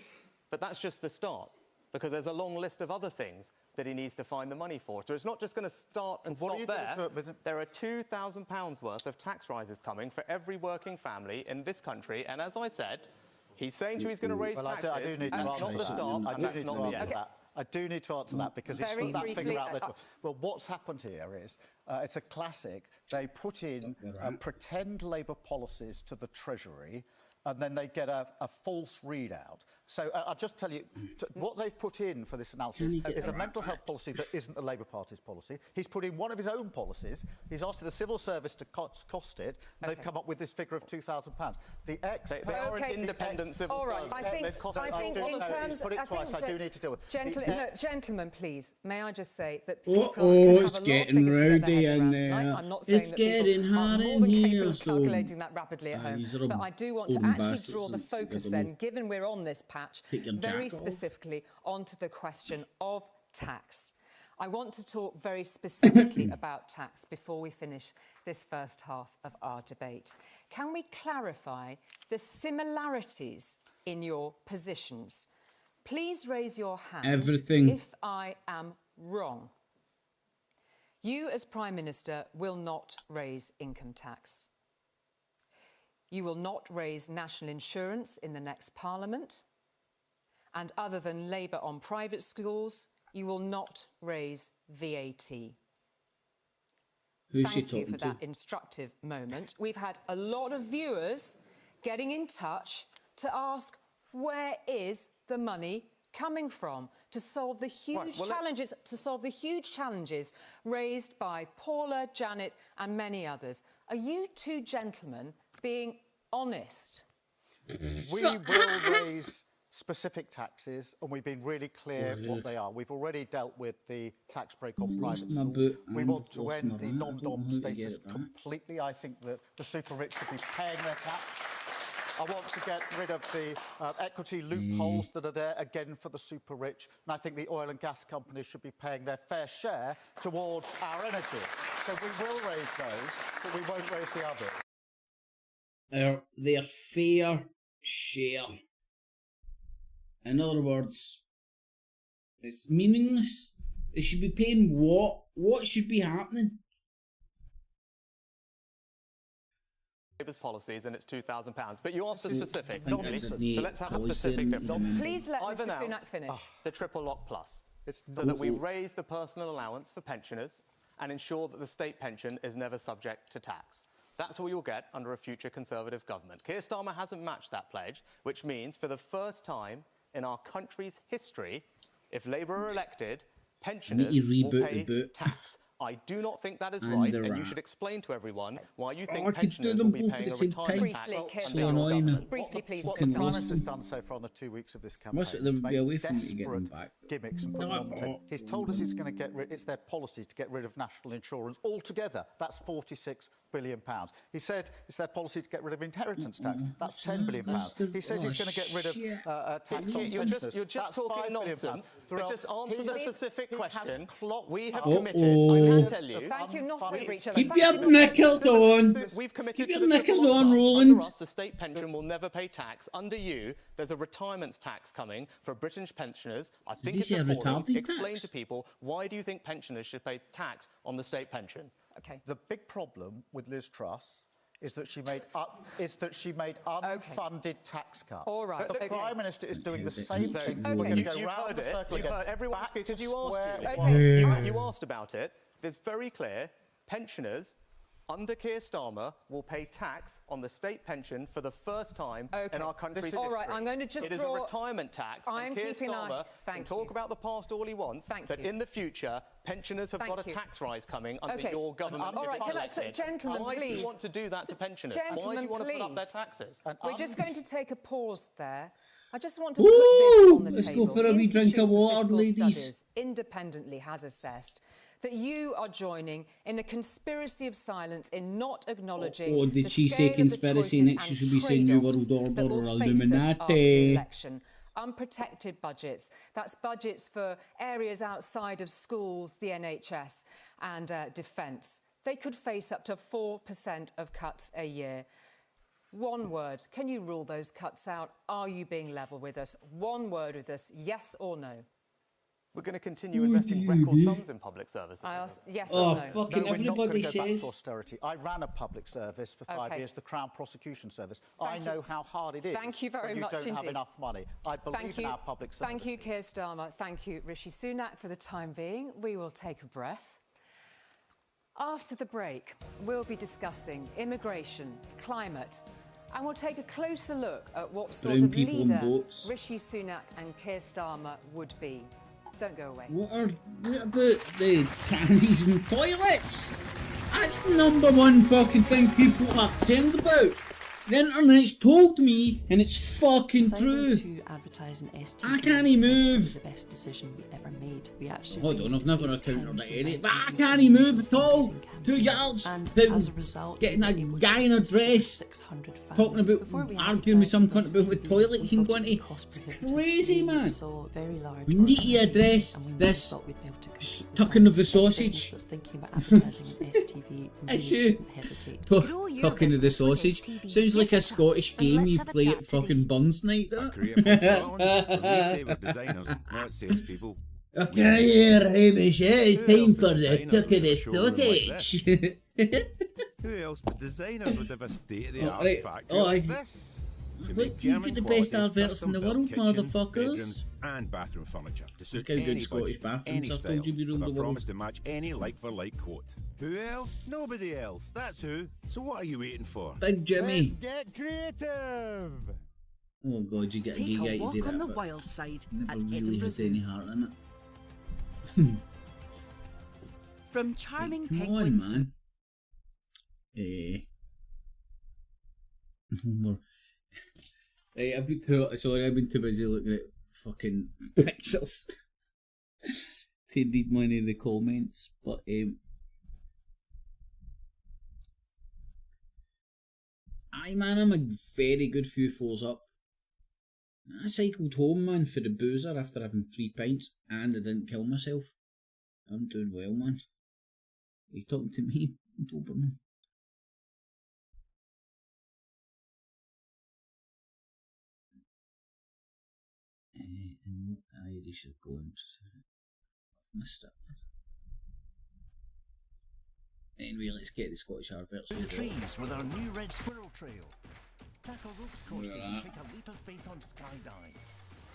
But that's just the start, because there's a long list of other things that he needs to find the money for. So it's not just going to start and stop there. There are £2,000 worth of tax rises coming for every working family in this country. And as I said, he's saying to you he's going to raise taxes. I do need to that's not the start, and that's not the end. I do need to answer that because it's put that finger out there. Well, what's happened here is, it's a classic. They put in pretend Labour policies to the Treasury, and then they get a false readout. So I'll just tell you, what they've put in for this analysis is a mental health policy that isn't the Labour Party's policy. He's put in one of his own policies. He's asked the civil service to cost it, and they've come up with this figure of £2,000. The They are an independent civil service. I think in terms... Put it twice, I do need to deal with it. Gentlemen, please, may I just say that it's getting rowdy in there. I'm not saying it's getting hard in here. Calculating that rapidly at home. But I do want to actually draw the focus then, given we're on this patch, very specifically onto the question of tax. I want to talk very specifically about tax before we finish this first half of our debate. Can we clarify the similarities in your positions? Please raise your hand if I am wrong. You, as Prime Minister, will not raise income tax. You will not raise national insurance in the next Parliament. And other than Labour on private schools, you will not raise VAT. Thank you for that instructive moment. We've had a lot of viewers getting in touch to ask, where is the money coming from to solve the huge challenges raised by Paula, Janet and many others? Are you two gentlemen being honest? We will raise specific taxes, and we've been really clear what they are. We've already dealt with the tax break on private schools. We want to end the non-dom status completely. I think that the super rich should be paying their tax. I want to get rid of the equity loopholes that are there, again, for the super rich. And I think the oil and gas companies should be paying their fair share towards our energy. So we will raise those, but we won't raise the others. Their fair share. In other words, it's meaningless. They should be paying what? What should be happening? Labour's policies, and it's £2,000. But you asked for specific, so let's have a specific difference. Please let Mr Sunak finish. The triple lock plus, so that we raise the personal allowance for pensioners and ensure that the state pension is never subject to tax. That's what you'll get under a future Conservative government. Keir Starmer hasn't matched that pledge, which means for the first time in our country's history, if Labour are elected, pensioners will pay tax. I do not think that is right, and you should explain to everyone why you think pensioners will be paying a retirement tax under your government. Briefly, please. What the Prime Minister has done so far in the 2 weeks of this campaign is to make desperate gimmicks and put them on the table. He's told us he's going to get rid, it's their policy to get rid of national insurance altogether. That's £46 billion. He said it's their policy to get rid of inheritance tax. That's £10 billion. He says he's going to get rid of tax on pensioners. You're just talking nonsense. But just answer the specific question. We have Thank committed. you, not over each other. Keep your knickers on. We've committed Keep to your the knickers on, Roland. Under us, the state pension will never pay tax. Under you, there's a retirement tax coming for British pensioners. I think it's appalling. Explain to people, why do you think pensioners should pay tax on the state pension? Okay. The big problem with Liz Truss is that she made unfunded tax cuts. All right. The Prime Minister is doing the same thing. Okay. We're going to go round the circle again. Everyone, because you asked about it. It's very clear. Pensioners under Keir Starmer will pay tax on the state pension for the first time in our country's history. All right, I'm going to just It is a retirement tax. And Keir Starmer can talk about the past all he wants, but in the future, pensioners have got a tax rise coming under your government. All right, gentlemen, Why please. do you want to do that to pensioners? Why do you want to put up their taxes? We're just going to take a pause there. I just want to put this on the let's table. go for a wee drink of water, ladies. Studies independently has assessed that you are joining in a conspiracy of silence in not acknowledging did she say conspiracy? Next she should be saying New World Order or Illuminati. Unprotected budgets. That's budgets for areas outside of schools, the NHS and defence. They could face up to 4% of cuts a year. One word. Can you rule those cuts out? Are you being level with us? One word with us, yes or no? We're going to continue investing record sums in public services. I ask yes or no. Fucking no, we're not everybody going to go back says. to austerity. I ran a public service for 5 years, the Crown Prosecution Service. I know how hard it is. Thank you very much indeed. You don't have enough money. I believe in our public service. Thank you, Keir Starmer. Thank you, Rishi Sunak. For the time being, we will take a breath. After the break, we'll be discussing immigration, climate, and we'll take a closer look at what sort of leader Rishi Sunak and Keir Starmer would be. Don't go away. What about the trannies and toilets? That's the #1 fucking thing people are concerned about. The internet's told me, and it's fucking true. To advertise an STV I can't move. The best decision we ever made. We actually. Hold on, I've never encountered that area, but I can't move at all. 2 yards. As a result, getting a guy in a dress, talking about arguing with some cunt about what toilet he can go into. It's crazy, man. We need to address this tucking of the sausage. Issue. Tucking of the sausage. Sounds like a Scottish game you play at fucking Burns night, doesn't it? Okay, Hamish, it's time for the tuck of the sausage. Who else but designers would have a state-of-the-art factory like this? Look, you get the best adverts in the world, motherfuckers. And bathroom furniture to suit any good budget, Scottish bathrooms, any style, with a promise to match any like-for-like coat. Who else? Nobody else. That's who. So what are you waiting for? Big Jimmy. Let's get creative. Oh God, you get a gig out you do that. On the wild side never really has any heart in it. From charming penguins. Come on, man. I've been too busy looking at fucking pictures to read many of the comments, but aye man, I'm a very good few floors up. I cycled home, man, for the boozer after having 3 pints, and I didn't kill myself. I'm doing well, man. Are you talking to me, Doberman? And what Irish are going to missed it. Anyway, let's get the Scottish adverts. The trees with our new Red Squirrel Trail. Tackle ropes courses and take a leap of faith on skydive.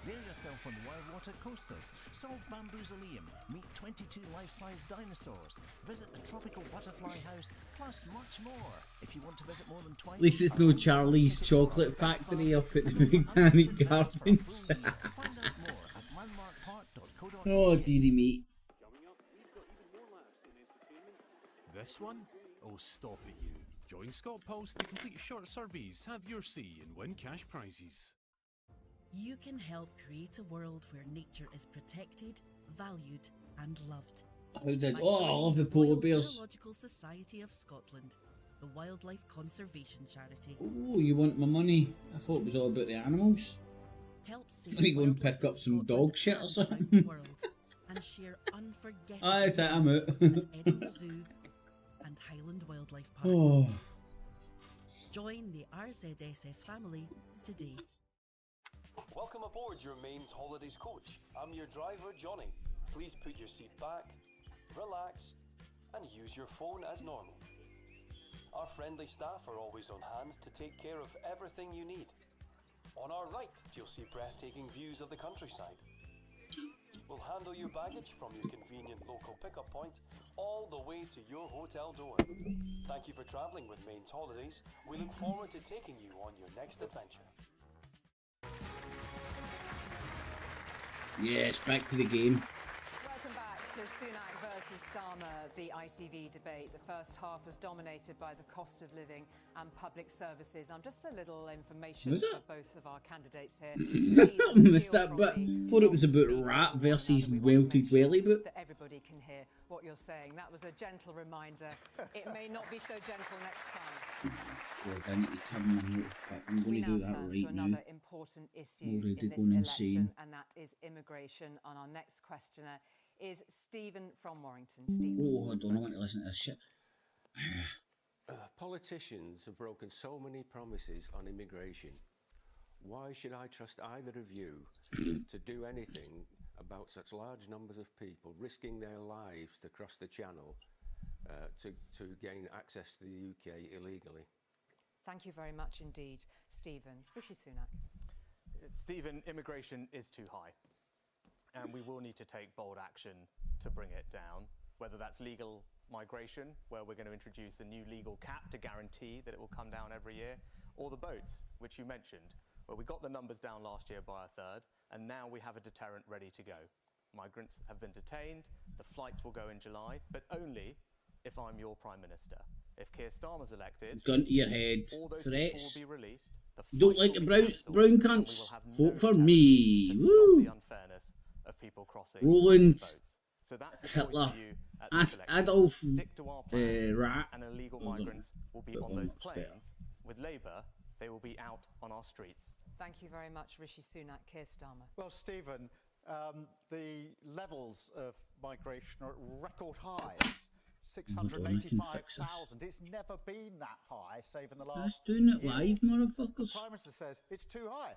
Dare yourself on Wildwater coasters. Solve Bamboozoleum. Meet 22 life-size dinosaurs. Visit the Tropical Butterfly House, plus much more. If you want to visit more than twice. At least it's no Charlie's Chocolate Factory up at the Big Danny Gardens. Oh, dearie me. This one? Oh, stop it, you. Join Scott Pulse to complete short surveys, have your say, and win cash prizes. You can help create a world where nature is protected, valued, and loved. I love the polar bears. Zoological Society of Scotland, the wildlife conservation charity. Oh, you want my money? I thought it was all about the animals. Help save Let me go and pick up some dog shit or something. And share unforgettable that's it, I'm out. Edinburgh Zoo and Highland Wildlife Park. Oh. Join the RZSS family today. Welcome aboard your Maine's Holidays coach. I'm your driver, Johnny. Please put your seat back, relax, and use your phone as normal. our friendly staff are always on hand to take care of everything you need. On our right, you'll see breathtaking views of the countryside. We'll handle your baggage from your convenient local pickup point all the way to your hotel door. Thank you for travelling with Maine's Holidays. We look forward to taking you on your next adventure. Yes, back to the game. Welcome back to Sunak versus Starmer, the ITV debate. The first half was dominated by the cost of living and public services. Just a little information for both of our candidates here. Missed that bit. Thought it was about rap versus welted welly boot. That everybody can hear what you're saying. That was a gentle reminder. It may not be so gentle next time. God, I need to turn my note. I'm going to do that right to another now. important issue Already in this going election, insane. and that is immigration. And our next questioner is Stephen from Warrington. Stephen. Oh, hold on, I want to listen to this shit. Politicians have broken so many promises on immigration. Why should I trust either of you to do anything about such large numbers of people risking their lives to cross the channel to gain access to the UK illegally? Thank you very much indeed, Stephen. Rishi Sunak. Stephen, immigration is too high, and we will need to take bold action to bring it down, whether that's legal migration, where we're going to introduce a new legal cap to guarantee that it will come down every year, or the boats, which you mentioned, where we got the numbers down last year by a third, and now we have a deterrent ready to go. Migrants have been detained, the flights will go in July, but only if I'm your Prime Minister. If Keir Starmer's elected, gun to your head, all those threats. people will be released. You don't like the brown cunts? Vote for me. Woo! The unfairness of people crossing Roland, boats. So that's the Hitler, choice for you at this election. Adolf, Stick to our plan, Rat. and illegal migrants will be on those planes. With Labour, they will be out on our streets. Thank you very much, Rishi Sunak. Keir Starmer. Well, Stephen, the levels of migration are at record highs. 685,000. It's never been that high, save in the last. That's doing it live, motherfuckers. The Prime Minister says it's too high.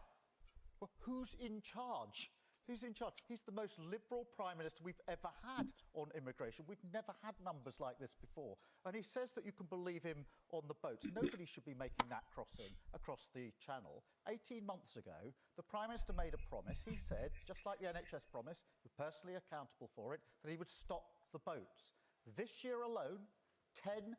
Well, who's in charge? Who's in charge? He's the most liberal Prime Minister we've ever had on immigration. We've never had numbers like this before. And he says that you can believe him on the boats. Nobody should be making that crossing across the channel. 18 months ago, the Prime Minister made a promise. He said, just like the NHS promise, you're personally accountable for it, that he would stop the boats. This year alone, 10,000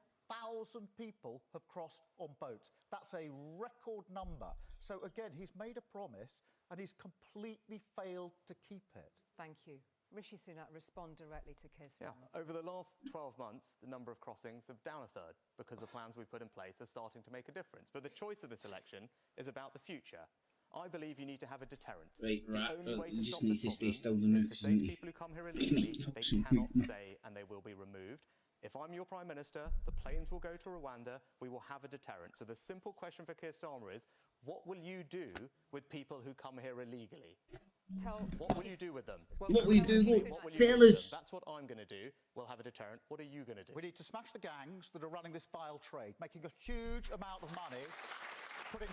people have crossed on boats. That's a record number. So again, he's made a promise and he's completely failed to keep it. Thank you. Rishi Sunak, respond directly to Keir Starmer. Over the last 12 months, the number of crossings have down a third because the plans we put in place are starting to make a difference. But the choice of this election is about the future. I believe you need to have a deterrent. Right, the only way to just stop needs this to stay still problem the is news, to say to people who come here illegally, they cannot stay and they will be removed. If I'm your Prime Minister, the planes will go to Rwanda, we will have a deterrent. So the simple question for Keir Starmer is, what will you do with people who come here illegally? What will you do with them? Well, what will you do? Tell us. That's what I'm going to do. We'll have a deterrent. What are you going to do? We need to smash the gangs that are running this vile trade, making a huge amount of money.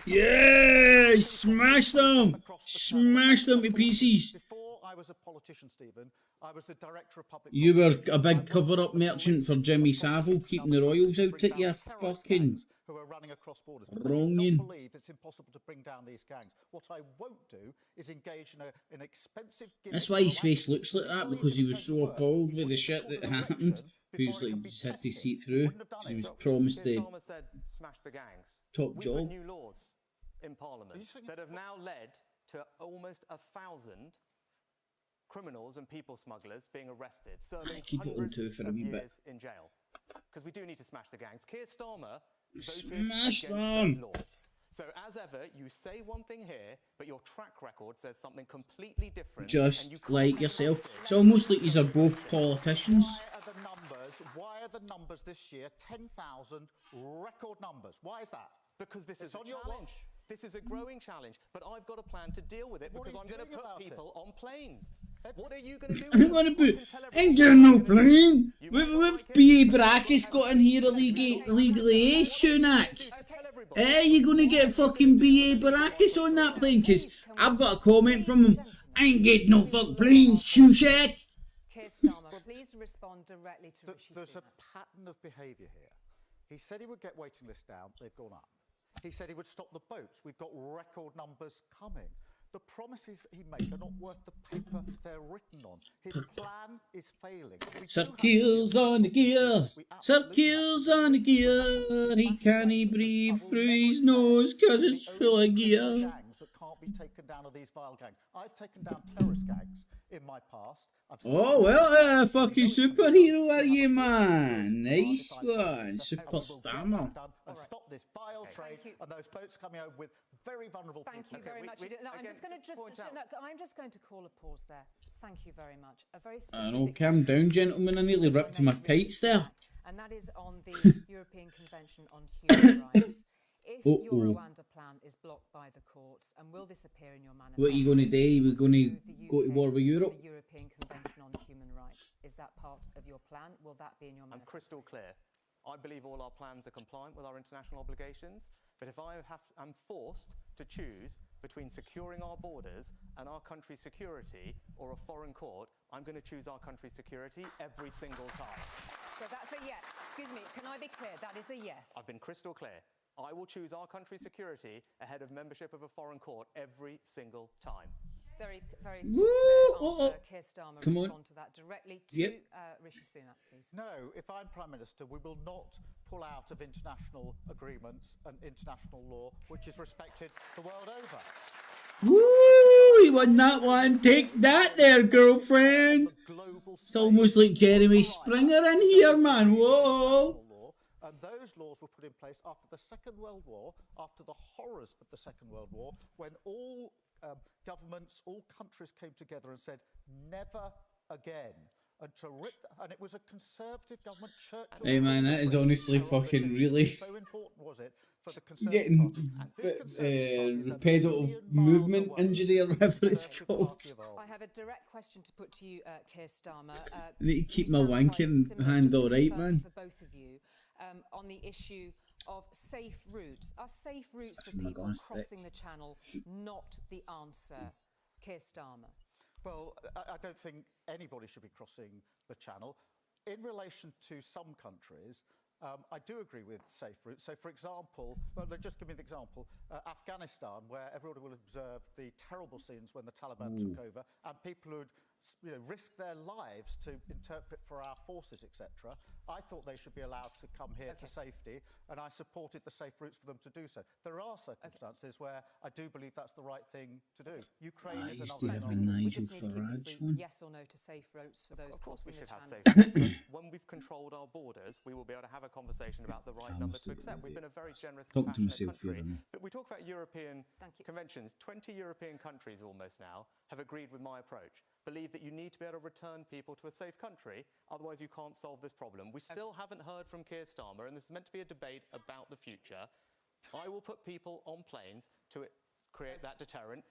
Yeah, smash them! Smash them to pieces! Before I was a politician, Stephen, I was the Director of Public... You were a big cover-up merchant for Jimmy Savile, keeping the royals out at you fucking... who are running across borders. Wrong. I don't believe it's impossible to bring down these gangs. What I won't do is engage in an expensive... That's why his face looks like that, because he was so appalled with the shit that happened. He was like, just had to see it through. He was promised the said, smash the gangs. top job. New laws in Parliament that have now led to almost 1,000 criminals and people smugglers being arrested, serving hundreds of years in jail. Because we do need to smash the gangs. Keir Starmer voted against those laws. So as ever, you say one thing here, but your track record says something completely different. Just like yourself. It's almost like these are both politicians. Why are the numbers this year 10,000 record numbers? Why is that? Because this is a challenge. This is a growing challenge, but I've got a plan to deal with it because I'm going to put people on planes. What are you going to do? I'm going to put... Ain't getting no plane. With B.A. Baracus got in here illegally, Sunak? You going to get fucking B.A. Baracus on that plane? Because I've got a comment from him. I ain't getting no fuck plane, Sunak. Keir Starmer, please respond directly to Rishi Sunak. There's a pattern of behaviour here. He said he would get waiting lists down. They've gone up. He said he would stop the boats. We've got record numbers coming. The promises he made are not worth the paper they're written on. His plan is failing. Circles on the gear. Circles on the gear. He can't breathe through his nose because it's full of gear. Gangs that can't be taken down are these vile gangs. I've taken down terrorist gangs in my past. Oh, well, fucking superhero are you, man? Nice one. Super Starmer. And stop this vile trade and those boats coming over with very vulnerable people. Thank you very much. I'm just going to call a pause there. Thank you very much. A very specific. I know, calm down, gentlemen. I nearly ripped my tights there. And that is on the European Convention on Human Rights. If your Rwanda plan is blocked by the courts, and will this appear in your manifesto? What are you going to do? We're going to go to war with Europe? The European Convention on Human Rights. Is that part of your plan? Will that be in your manifesto? I'm crystal clear. I believe all our plans are compliant with our international obligations, but if I am forced to choose between securing our borders and our country's security or a foreign court, I'm going to choose our country's security every single time. So that's a yes. Excuse me, can I be clear? That is a yes. I've been crystal clear. I will choose our country's security ahead of membership of a foreign court every single time. Very clear answer. Keir Starmer, respond to that directly to Rishi Sunak, please. No, if I'm Prime Minister, we will not pull out of international agreements and international law, which is respected the world over. Woo! You won that one. Take that there, girlfriend. It's almost like Jeremy Springer in here, man. Whoa. And those laws were put in place after the Second World War, after the horrors of the Second World War, when all governments, all countries came together and said, never again. And it was a conservative government. Churchill. Hey man, that is honestly fucking really so important was it for the Conservative getting repetitive movement injury or whatever it's called. I have a direct question to put to you, Keir Starmer. I need to keep my wanking hand all right, man. For both of you, on the issue of safe routes. Are safe routes for people crossing the channel not the answer, Keir Starmer? Well, I don't think anybody should be crossing the channel. In relation to some countries, I do agree with safe routes. So, for example, just give me an example, Afghanistan, where everybody will observe the terrible scenes when the Taliban took over, and people who'd risk their lives to interpret for our forces, etc. I thought they should be allowed to come here to safety, and I supported the safe routes for them to do so. There are circumstances where I do believe that's the right thing to do. Ukraine is another example. We just need to keep this yes or no to safe routes for those crossing the channel. Of course we should have safe routes, but when we've controlled our borders, we will be able to have a conversation about the right number to accept. We've been a very generous, compassionate country. But we talk about European conventions. 20 European countries almost now have agreed with my approach. Believe that you need to be able to return people to a safe country, otherwise you can't solve this problem. We still haven't heard from Keir Starmer, and this is meant to be a debate about the future. I will put people on planes to create that deterrent.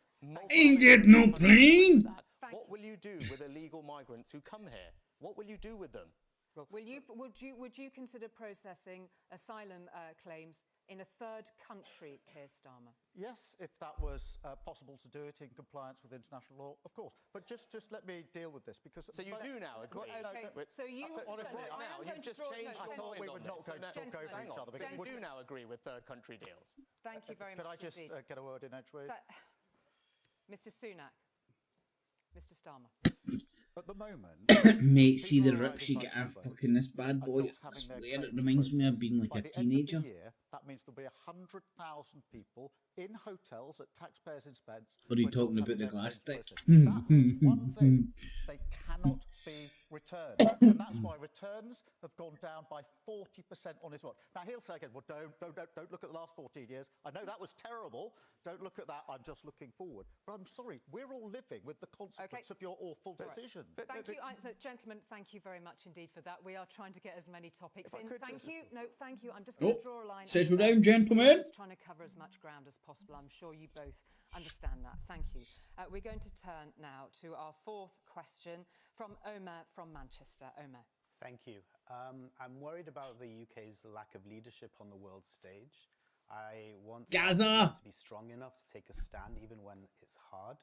Ain't get no plane! What will you do with illegal migrants who come here? What will you do with them? Would you consider processing asylum claims in a third country, Keir Starmer? Yes, if that was possible to do it in compliance with international law, of course. But just let me deal with this because. So you do now agree? Okay. So you honestly now you've just changed your mind. We were not going to talk over each other. So you do now agree with third country deals? Thank you very much. Could I just get a word in edgeways? Mr. Sunak, Mr. Starmer. At the moment, mate, see the rips you get out fucking this bad boy. I swear it reminds me of being like a teenager. That means there'll be 100,000 people in hotels at taxpayers' expense. What are you talking about, the glass stick? That means one thing, they cannot be returned. And that's why returns have gone down by 40% on his watch. Now, he'll say again, well, don't look at the last 14 years. I know that was terrible. Don't look at that. I'm just looking forward. But I'm sorry, we're all living with the consequence of your awful decision. Thank you. So, gentlemen, thank you very much indeed for that. We are trying to get as many topics in. Thank you. No, thank you. I'm just going to draw a line. Settle down, gentlemen. Just trying to cover as much ground as possible. I'm sure you both understand that. Thank you. We're going to turn now to our fourth question from Omar from Manchester. Omar. Thank you. I'm worried about the UK's lack of leadership on the world stage. I want to be strong enough to take a stand even when it's hard.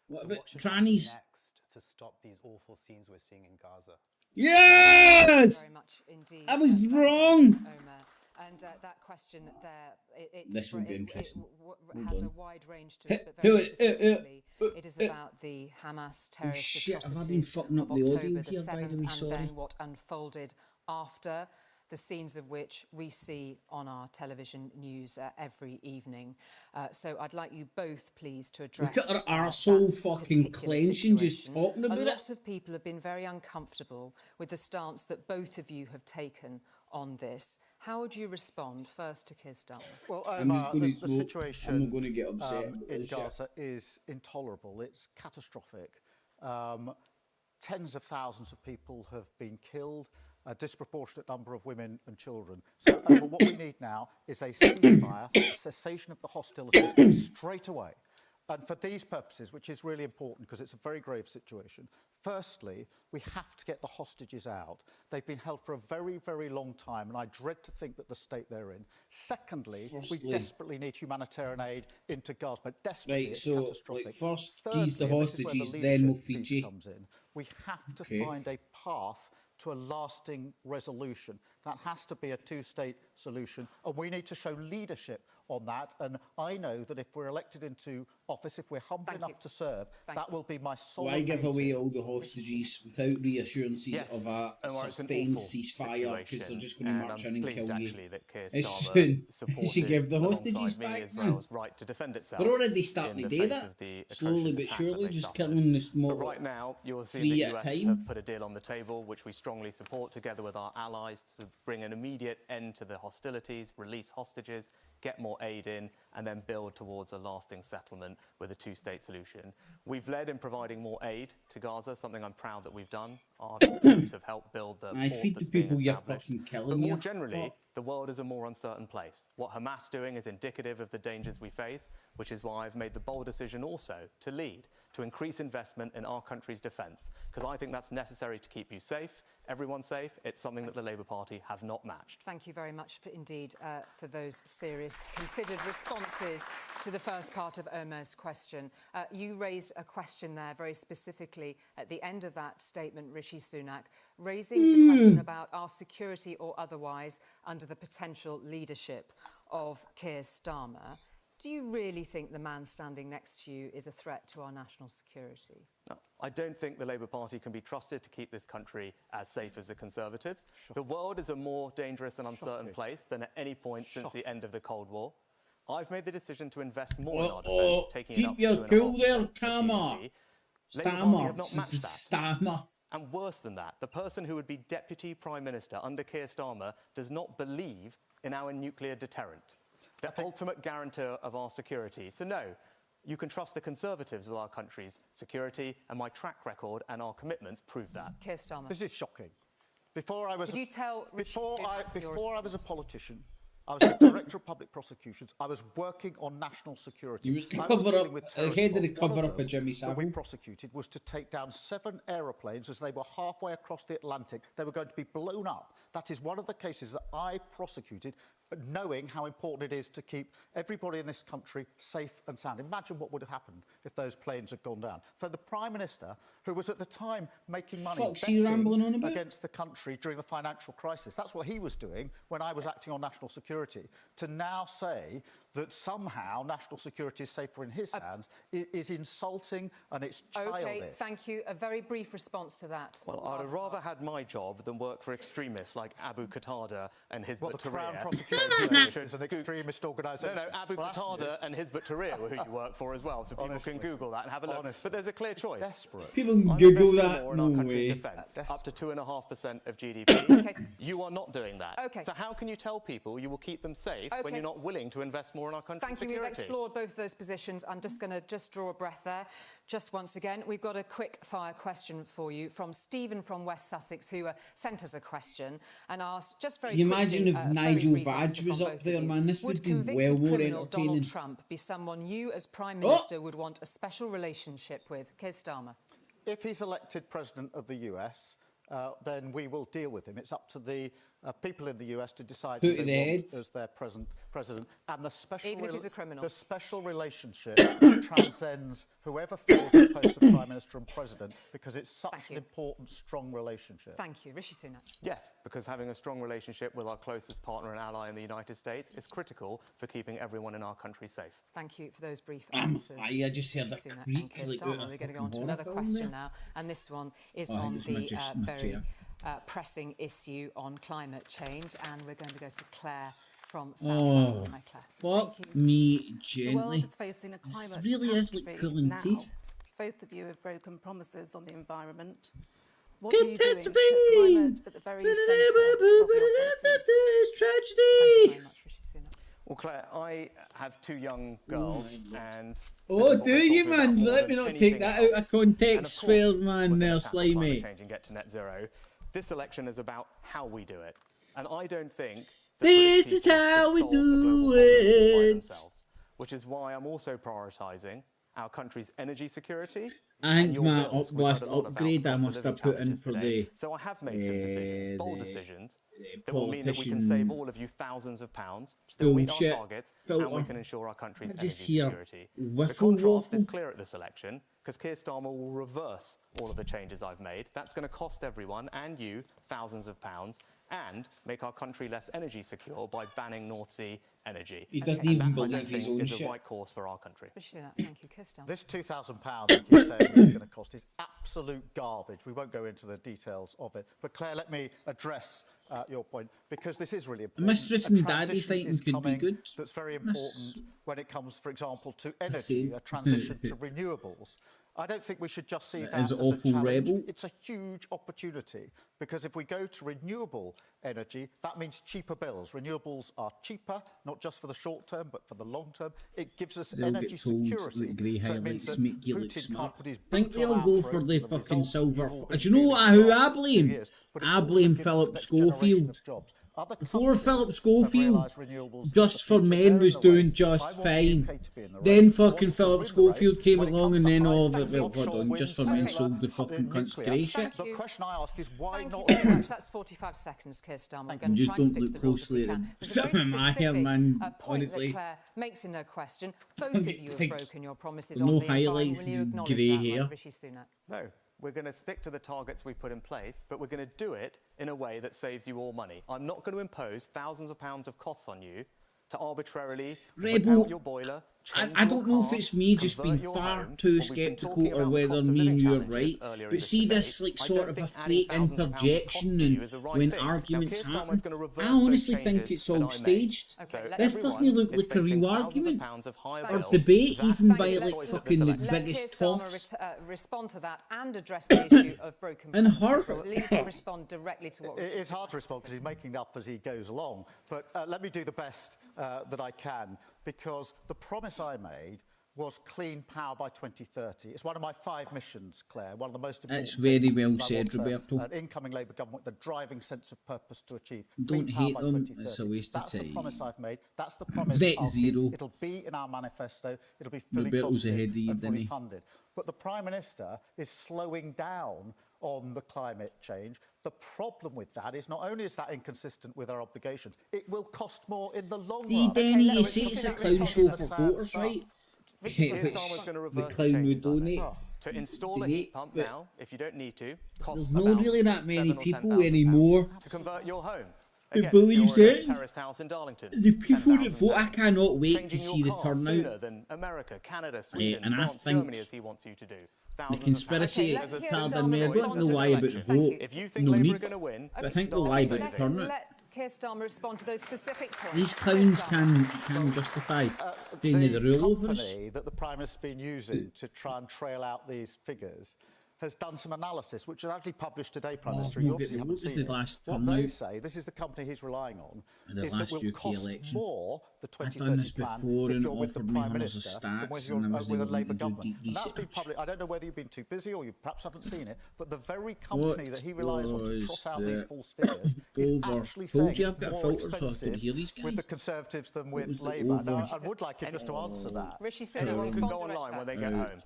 What so about what should trannies? Next to stop these awful scenes we're seeing in Gaza? Yes! Very much indeed. I was wrong. Omar. And that question there, this would be interesting. It has a wide range to it, but very specifically, it is about the Hamas terrorist atrocities of October the 7th, and then what unfolded after, the scenes of which we see on our television news every evening. So I'd like you both, please, to address Look at her arsehole fucking clenching just talking about it. A lot of people have been very uncomfortable with the stance that both of you have taken on this. How would you respond? First to Keir Starmer. Well, the situation I'm not going to get upset in Gaza is intolerable. It's catastrophic. Tens of thousands of people have been killed, a disproportionate number of women and children. So what we need now is a ceasefire, a cessation of the hostilities straight away. And for these purposes, which is really important because it's a very grave situation, firstly, we have to get the hostages out. They've been held for a very, very long time, and I dread to think that the state they're in. Secondly, we desperately need humanitarian aid into Gaza. But desperately, it's catastrophic. First, thirdly, ease the hostages, then we'll Fiji. Comes in. We have to find a path to a lasting resolution. That has to be a two-state solution, and we need to show leadership on that. And I know that if we're elected into office, if we're humble enough to serve, that will be my sole. Why give away all the hostages without reassurances of a sustained ceasefire? Because they're just going to march in and kill you as soon as you give the hostages back, man. Right to defend itself. They're already starting to do that, slowly but surely, just killing the smoke. Right now, you'll see the US have put a deal on the table, which we strongly support, together with our allies, to bring an immediate end to the hostilities, release hostages, get more aid in, and then build towards a lasting settlement with a two-state solution. We've led in providing more aid to Gaza, something I'm proud that we've done. Our troops have helped build the port feed that's the people being you're established. fucking killing. But more generally, the world is a more uncertain place. What Hamas is doing is indicative of the dangers we face, which is why I've made the bold decision also to lead, to increase investment in our country's defence, because I think that's necessary to keep you safe, everyone safe. It's something that the Labour Party have not matched. Thank you very much for those serious, considered responses to the first part of Omar's question. You raised a question there very specifically at the end of that statement, Rishi Sunak, raising the question about our security or otherwise under the potential leadership of Keir Starmer. Do you really think the man standing next to you is a threat to our national security? No, I don't think the Labour Party can be trusted to keep this country as safe as the Conservatives. The world is a more dangerous and uncertain place than at any point since the end of the Cold War. I've made the decision to invest more in our defence, taking it up keep your cool there, Karma. Starmer. And worse than that, the person who would be Deputy Prime Minister under Keir Starmer does not believe in our nuclear deterrent, the ultimate guarantor of our security. So no, you can trust the Conservatives with our country's security, and my track record and our commitments prove that. Keir Starmer. This is shocking. Before I was before I was a politician, I was the Director of Public Prosecutions. I was working on national security. You head of the cover-up of Jimmy Savile. What we prosecuted was to take down 7 aeroplanes as they were halfway across the Atlantic. They were going to be blown up. That is one of the cases that I prosecuted, knowing how important it is to keep everybody in this country safe and sound. Imagine what would have happened if those planes had gone down. For the Prime Minister, who was at the time making money against the country during the financial crisis, that's what he was doing when I was acting on national security, to now say that somehow national security is safer in his hands is insulting, and it's childish. OK, thank you. A very brief response to that. Well, I'd have rather had my job than work for extremists like Abu Qatada and Hizb ut-Tahrir. The Crown Prosecution is an extremist organisation. No, Abu Qatada and Hizb ut-Tahrir were who you work for as well, so people can Google that and have a look. But there's a clear choice. Desperate. People can Google that. More in our country's defence, up to 2.5% of GDP. You are not doing that. So how can you tell people you will keep them safe when you're not willing to invest more in our country's security? Thank you. We've explored both of those positions. I'm just going to draw a breath there. Just once again, we've got a quick-fire question for you from Stephen from West Sussex, who sent us a question and asked just very quickly... Can you imagine if Nigel Badge was up there, man? This would be well more entertaining. Donald Trump be someone you, as Prime Minister, would want a special relationship with? Keir Starmer. If he's elected President of the US, then we will deal with him. It's up to the people in the US to decide Who who they they want as their president, and the special Even if he's a criminal. the special relationship transcends whoever fills the post of Prime Minister and President, because it's such an important, strong relationship. Thank you. Rishi Sunak. Yes, because having a strong relationship with our closest partner and ally in the United States is critical for keeping everyone in our country safe. Thank you for those brief answers. I just heard that Sunak creak and Keir like Starmer. We're going to go on to another question now, and this one is on the very pressing issue on climate change, and we're going to go to Claire from South Hi, Claire. Fuck me gently. The world is facing a climate This really is like pulling now. teeth. Both of you have broken promises on the environment. What Good are you doing to put testimony. climate at the very centre of your policies? Tragedy. Well, Claire, I have 2 young girls, and... Oh, do you, man? Let me not take that out of context, failed man, there, slimy. Change and get to net zero. This election is about how we do it, and I don't think this is how we do it. Which is why I'm also prioritising our country's energy security. I think my last upgrade I must have put in for the So I have made some decisions, bold decisions, that will mean that we can save all of you thousands of pounds, still meet our targets, and we can ensure our country's energy security. The contrast is clear at this election, because Keir Starmer will reverse all of the changes I've made. That's going to cost everyone and you thousands of pounds, and make our country less energy secure by banning North Sea energy. He doesn't even believe his own is shit. the right course for our country. Thank you, Keir Starmer. This £2,000 that keeps saying it's going to cost is absolute garbage. We won't go into the details of it. But Claire, let me address your point, because this is really important. Mistress and Daddy fighting could be good. That's very important when it comes, for example, to energy, a transition to renewables. I don't think we should just see that as a challenge. Rebel. It's a huge opportunity, because if we go to renewable energy, that means cheaper bills. Renewables are cheaper, not just for the short term, but for the long term. It gives us energy security. Grey so it means highlights that make you look Putin smart. can't put his Think boot they'll on our go throat for the for fucking results silver. we've all been Do you know who I blame? years, but it I also blame gives us Philip next generation Schofield. of jobs. Other Before Philip countries Schofield, have realised renewables Just for is the Men future. was They're in the doing race. just I want the fine. UK to be in the Then race. I want fucking us to Philip win the Schofield race. came When it along, comes and to then all high the tech hold on, offshore Just for wind, Men solar, sold the fucking cunts nuclear. grey shit. The question I ask is why Thank not? you very much. That's 45 seconds, Keir Starmer. We're going to Just try and don't stick look to the rules if we closely at can. him. There's a very Some of my hair, man, point honestly. that Claire makes in her question. Both of you have Like, broken your promises no on the environment. highlights, Will you acknowledge grey that, hair. Rishi Sunak? No, we're going to stick to the targets we've put in place, but we're going to do it in a way that saves you all money. I'm not going to impose thousands of pounds of costs on you to arbitrarily rip out your boiler. I don't know if it's me just being far too sceptical or whether me and you're right, but see this like sort of a fake interjection and when arguments happen, I honestly think it's all staged. This doesn't look like a real argument or debate even by like fucking the biggest toffs. Respond to that and address the issue of broken And promises. her- At least respond directly to what It's hard to respond because he's making it up as he goes along. But let me do the best that I can, because the promise I made was clean power by 2030. It's one of my 5 missions, Claire, one of the most important. It's very things well that I said, want Roberto. An incoming Labour government with a driving sense of purpose to achieve. Don't clean power hate by them, 2030. it's a waste of That's the time. promise I've made. That's the promise Net I'll keep. zero. It'll be in our manifesto. It'll be fully Roberto's ahead of costed you, and fully didn't he? funded. But the Prime Minister is slowing down on the climate change. The problem with that is not only is that inconsistent with our obligations, it will cost more in the long See, run. Danny, you No, say it's a completely clown show a for sad voters, start. right? Keir Which Starmer's going to the reverse clown would changes I've made. donate. To install a heat pump now, if you don't need to, costs There's not about really that many £7,000 or people £10,000 anymore to convert your home. who Again, believes if you're in a it. terraced house in Darlington, The people that £10,000. vote, I cannot wait to Changing see your the car sooner turnout. than America, Canada, Sweden, And I France, think Germany, as he wants you to do. The conspiracy As a card citizen in there, I of the don't know why about election. vote. If you think No Labour need. are going to win, But I think the lie about Let's turnout. let Keir Starmer respond to those specific points. These clowns can justify being the rule over us. The company that the Prime Minister's been using to try and trail out these figures has done some analysis, which was actually published today, Prime Minister. You we'll obviously get haven't the seen it. last What turnout. they say, this is the company he's relying on, In the is that last will UK cost election. more the I've 2030 done this plan before if and you're with the offered me Prime hundreds of Minister than stats with and I your, wasn't with a able Labour to do government. deep And that's been research. public. I don't know whether you've been too busy or you perhaps haven't seen it, but the very company that he relies on to trot out these false figures is actually saying Told you I've got it's a more filter so I expensive can hear these guys. with the Conservatives than was with the Labour. Now, overs? I would like him just to answer that. Rishi Sunak, Anyone can respond go online directly. when they get home.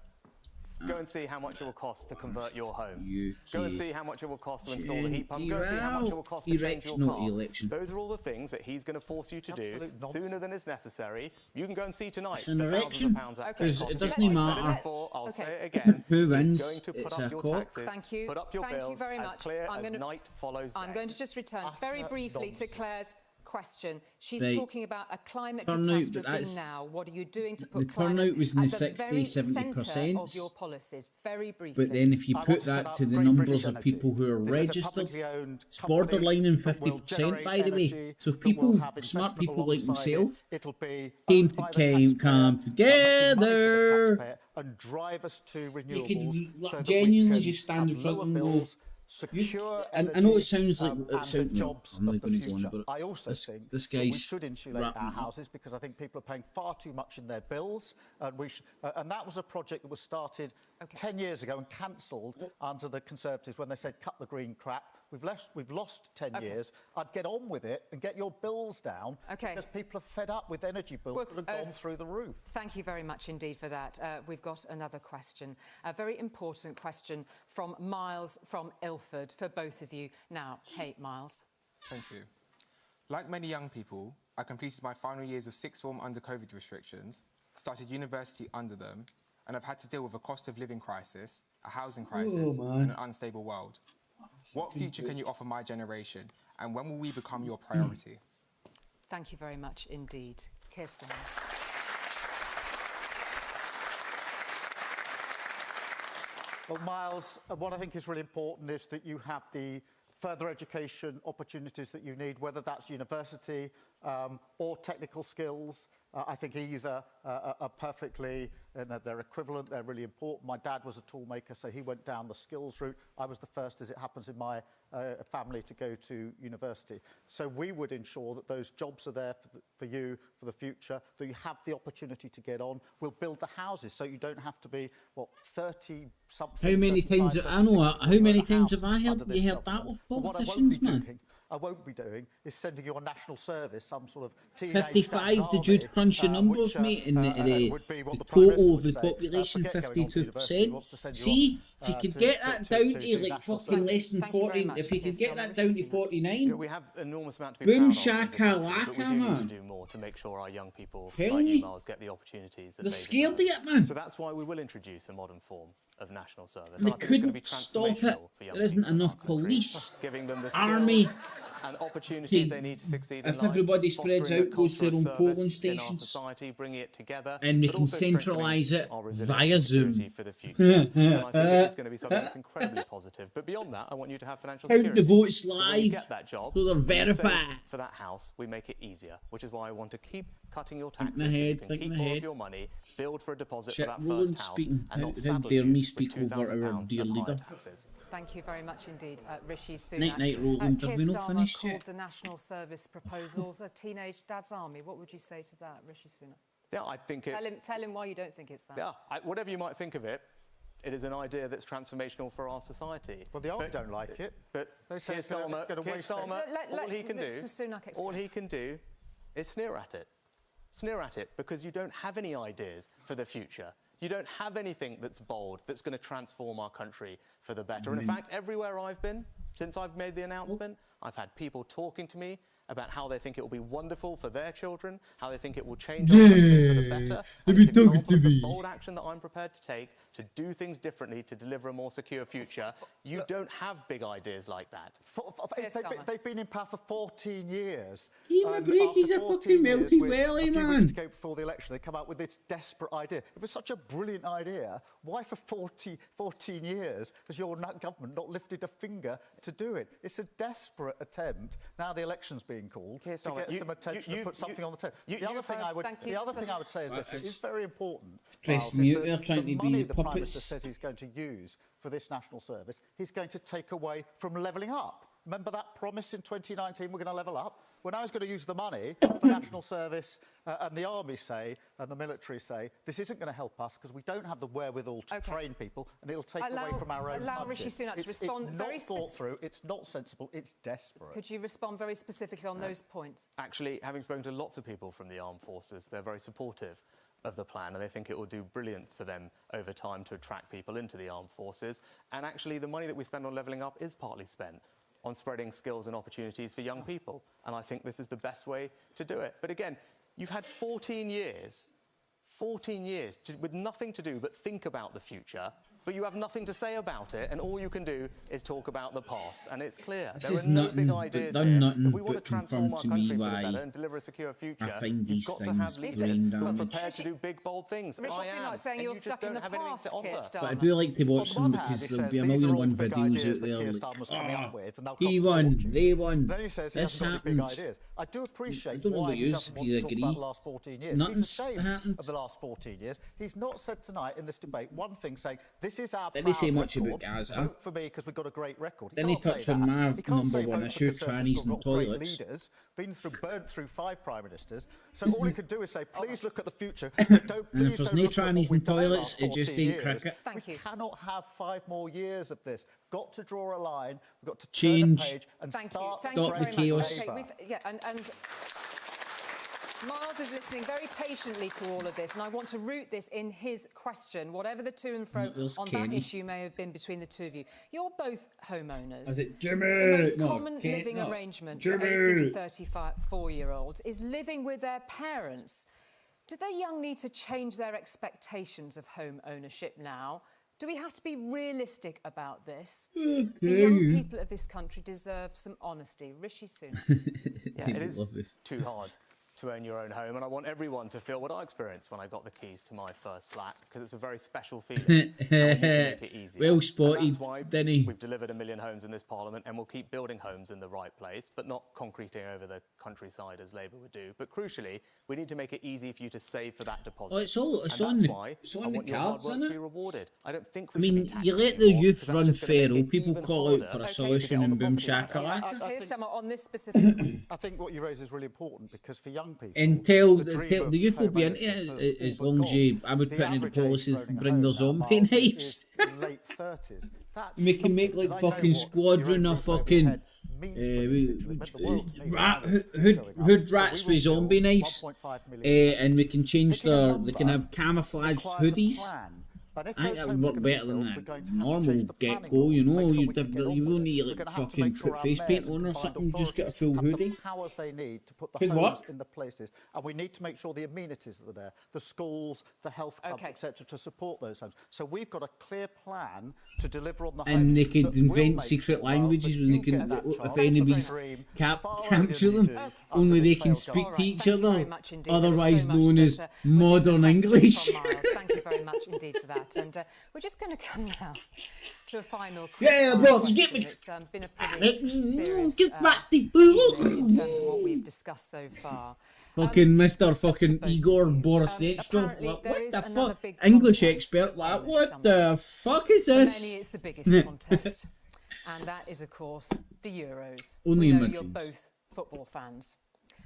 Go and see how much it will cost to convert your home. Go and see how much it will cost to install the heat pump. Go and see how much it will cost to change your car. Those are all the things that he's going to force you to do sooner than is necessary. You can go and see tonight. It's an erection. Because it doesn't matter. I'll say it again. Who wins? Going to put It's up a your cock. taxes, Thank you. put up your Thank bills you very as much. clear as night follows day. I'm going to just return very briefly to Claire's question. She's Right. talking about a climate Turnout, but catastrophe that's- now. What are you doing to the put climate turnout was in the at the 60, very centre 70%. of your policies? Very briefly. But then if you put that to the numbers of people who are registered, it's borderline in 50%, by the way. So people, smart people like myself, come together. And drive us to You renewables. can genuinely just stand in front and go, secure and I know it sounds like and I'm not going to go on about it. I also think this that we guy's should insulate our houses because I think people are paying far too much in their bills, and and that was a project that was started 10 years ago and cancelled under the Conservatives when they said cut the green crap. We've lost 10 years. I'd get on with it and get your bills down because people are fed up with energy bills that have gone through the roof. Thank you very much indeed for that. We've got another question, a very important question from Miles from Ilford for both of you. Now, hey, Miles. Thank you. Like many young people, I completed my final years of sixth form under COVID restrictions, started university under them, and I've had to deal with a cost of living crisis, a housing crisis, and an unstable world. What future can you offer my generation, and when will we become your priority? Thank you very much indeed. Kirsten. Well, Miles, what I think is really important is that you have the further education opportunities that you need, whether that's university or technical skills. I think either are perfectly, they're equivalent, they're really important. My dad was a tool maker, so he went down the skills route. I was the first, as it happens in my family, to go to university. So we would ensure that those jobs are there for you for the future, that you have the opportunity to get on. We'll build the houses so you don't have to be, 30-something. How many times, I know, how many times have I heard that with politicians, man? I won't be doing is sending you on national service, some sort of teenage 55, did you crunch your numbers, mate? And the total of the population, 52%. See, if you could get that down to like fucking less than 40, if you could get that down to 49, we have an enormous amount to be boom proud of, shakalaka, but we do man. need to do more to make sure our young people Tell like me. you, Miles, get the opportunities that They're they scared deserve. of it, man. So that's why we will introduce a modern form of national service. They And I think it's going to be couldn't stop it. transformational for young There isn't people in our enough country, police, giving them the army. skills and opportunities they need to succeed in If life, everybody spreads fostering a out, goes to their own culture of polling service in our stations, society, bringing it together, and we but can also strengthening centralise it our resilience via and Zoom. security for the future. And I think it's going to be something that's incredibly positive. But beyond that, I want you to have financial Count security. the votes So when live, you get that job, so they're when you save verified. for that house, we make it easier, which is why I want to keep cutting your Think taxes my so you head, can think keep my more head. of your money, build for a deposit Shit, for that Roland first house, speaking. and not How saddle dare you me with speak over £2,000 our dear of higher leader. taxes. Thank you very much indeed, Rishi Sunak. Night, night, Roland. Keir Have we not Starmer finished called yet? the national service proposals a teenage dad's army. What would you say to that, Rishi Sunak? Yeah, I think Tell him why you don't think it's that. Yeah, whatever you might think of it, it is an idea that's transformational for our society. Well, the army don't like it. But They say Keir it's gonna waste Starmer, Let all he can Mr. do, Sunak explain. all he can do is sneer at it. Sneer at it because you don't have any ideas for the future. You don't have anything that's bold, that's going to transform our country for the better. And in fact, everywhere I've been, since I've made the announcement, I've had people talking to me about how they think it will be wonderful for their children, how they think it will change our country for the better. And it's an example of the bold action that I'm prepared to take to do things differently, to deliver a more secure future. You don't have big ideas like that. They've been in power for 14 years. He my break, he's a fucking melty welly, man. To go before the election, they come out with this desperate idea. It was such a brilliant idea. Why for 14 years has your government not lifted a finger to do it? It's a desperate attempt. Now the election's being called to get some attention to put something on the table. The other thing I would say is this: it is very important. Stress mute, they're trying to be The Prime Minister puppets. said he's going to use for this national service, he's going to take away from levelling up. Remember that promise in 2019, we're going to level up? When I was going to use the money for national service, and the army say, and the military say, this isn't going to help us because we don't have the wherewithal to train people, and it'll take away from our own budget. Rishi Sunak to respond. It's not thought through, it's not sensible, it's desperate. Could you respond very specifically on those points? Actually, having spoken to lots of people from the armed forces, they're very supportive of the plan, and they think it will do brilliant for them over time to attract people into the armed forces. And actually, the money that we spend on levelling up is partly spent on spreading skills and opportunities for young people. And I think this is the best way to do it. But again, you've had 14 years with nothing to do but think about the future, but you have nothing to say about it, and all you can do is talk about the past. And it's clear This there are no big ideas here. If we want to transform our country for the better and deliver a secure future, you've got to have leaders who are prepared to do big, bold things. Rishi Sunak saying you're stuck in the past, Keir But I Starmer. do like to watch them because there'll be a million and one videos out there like, he won, they won, this happened. I do appreciate I don't know why about he you, doesn't if want you to talk agree. about the last 14 years. Nothing's He's ashamed happened. of the last 14 years. He's not said tonight in this debate one thing saying, this is our Didn't he proud say much record. about Gaza? Vote for me because we've got a great record. Didn't he can't say touch on that. my He can't say number one vote issue, for Conservatives trannies who've and got great toilets? leaders, burnt through 5 prime ministers. So all he could do is say, please look at the future. Don't, And if please there's don't no look at what trannies we've and done in the toilets, last it just 14 ain't years. cricket. Thank you. We cannot have 5 more years of this. Got to draw a line. We've got to Change. turn a page and Thank you. start Thank the you Stop the very chaos. much. Okay, and Miles is listening very patiently to all of this, and I want to root this in his question, whatever the to and fro on that issue may have been between the two of you. You're both homeowners. Is it Jimmy? The most No, common Kate, living no. arrangement Jimmy. for 18 to 34-year-olds is living with their parents. Do they young need to change their expectations of home ownership now? Do we have to be realistic about this? The young people of this country deserve some honesty. Rishi Sunak. Yeah, it is too hard to own your own home, and I want everyone to feel what I experienced when I got the keys to my first flat, because it's a very special feeling. And we need to make it easier. Well And spotted, that's why Denny. we've delivered 1 million homes in this Parliament, and we'll keep building homes in the right place, but not concreting over the countryside as Labour would do. But crucially, we need to make it easy for you to save for that deposit. Well, it's on that's the, why it's I on the want your hard cards, work isn't to be it? rewarded. I don't think I we should be mean, taxing you let the anymore, youth because that's run just gonna make feral, it people even call harder out for a to solution get on and the boom property tax. shakalaka. Keir Starmer, on this specific I think what you raise is really important, because for young people, And tell the youth will be into it as long as you, I would put in the policy, bring their zombie knives. late 30s. We can make like fucking squadron or fucking hood rats with zombie knives, and we can change their, they can have camouflaged hoodies. I think that would work better than that normal get-go, you know, you won't need like fucking put face paint on or something, just get a full hoodie. Powers they need to put the Could homes work. in the places, and we need to make sure the amenities are there, the schools, the health clubs, etc., to support those homes. So we've got a clear plan to deliver on the homes. And they could that will invent make secret it languages well, when they but can, you get that if chance. enemies Dream capture them, only they can speak to each other, otherwise known as modern English. Thank you very much indeed for that. And we're just going to come now to a final question. Yeah, bro, you get me. It's been a pretty serious Get back the in terms of what we've discussed so far. Fucking Mr. fucking Igor Borisovich, what the fuck? English expert, like, what the fuck is For this? many, it's the biggest contest. And that is, of course, the Euros. Only We in know my you're dreams. both football fans.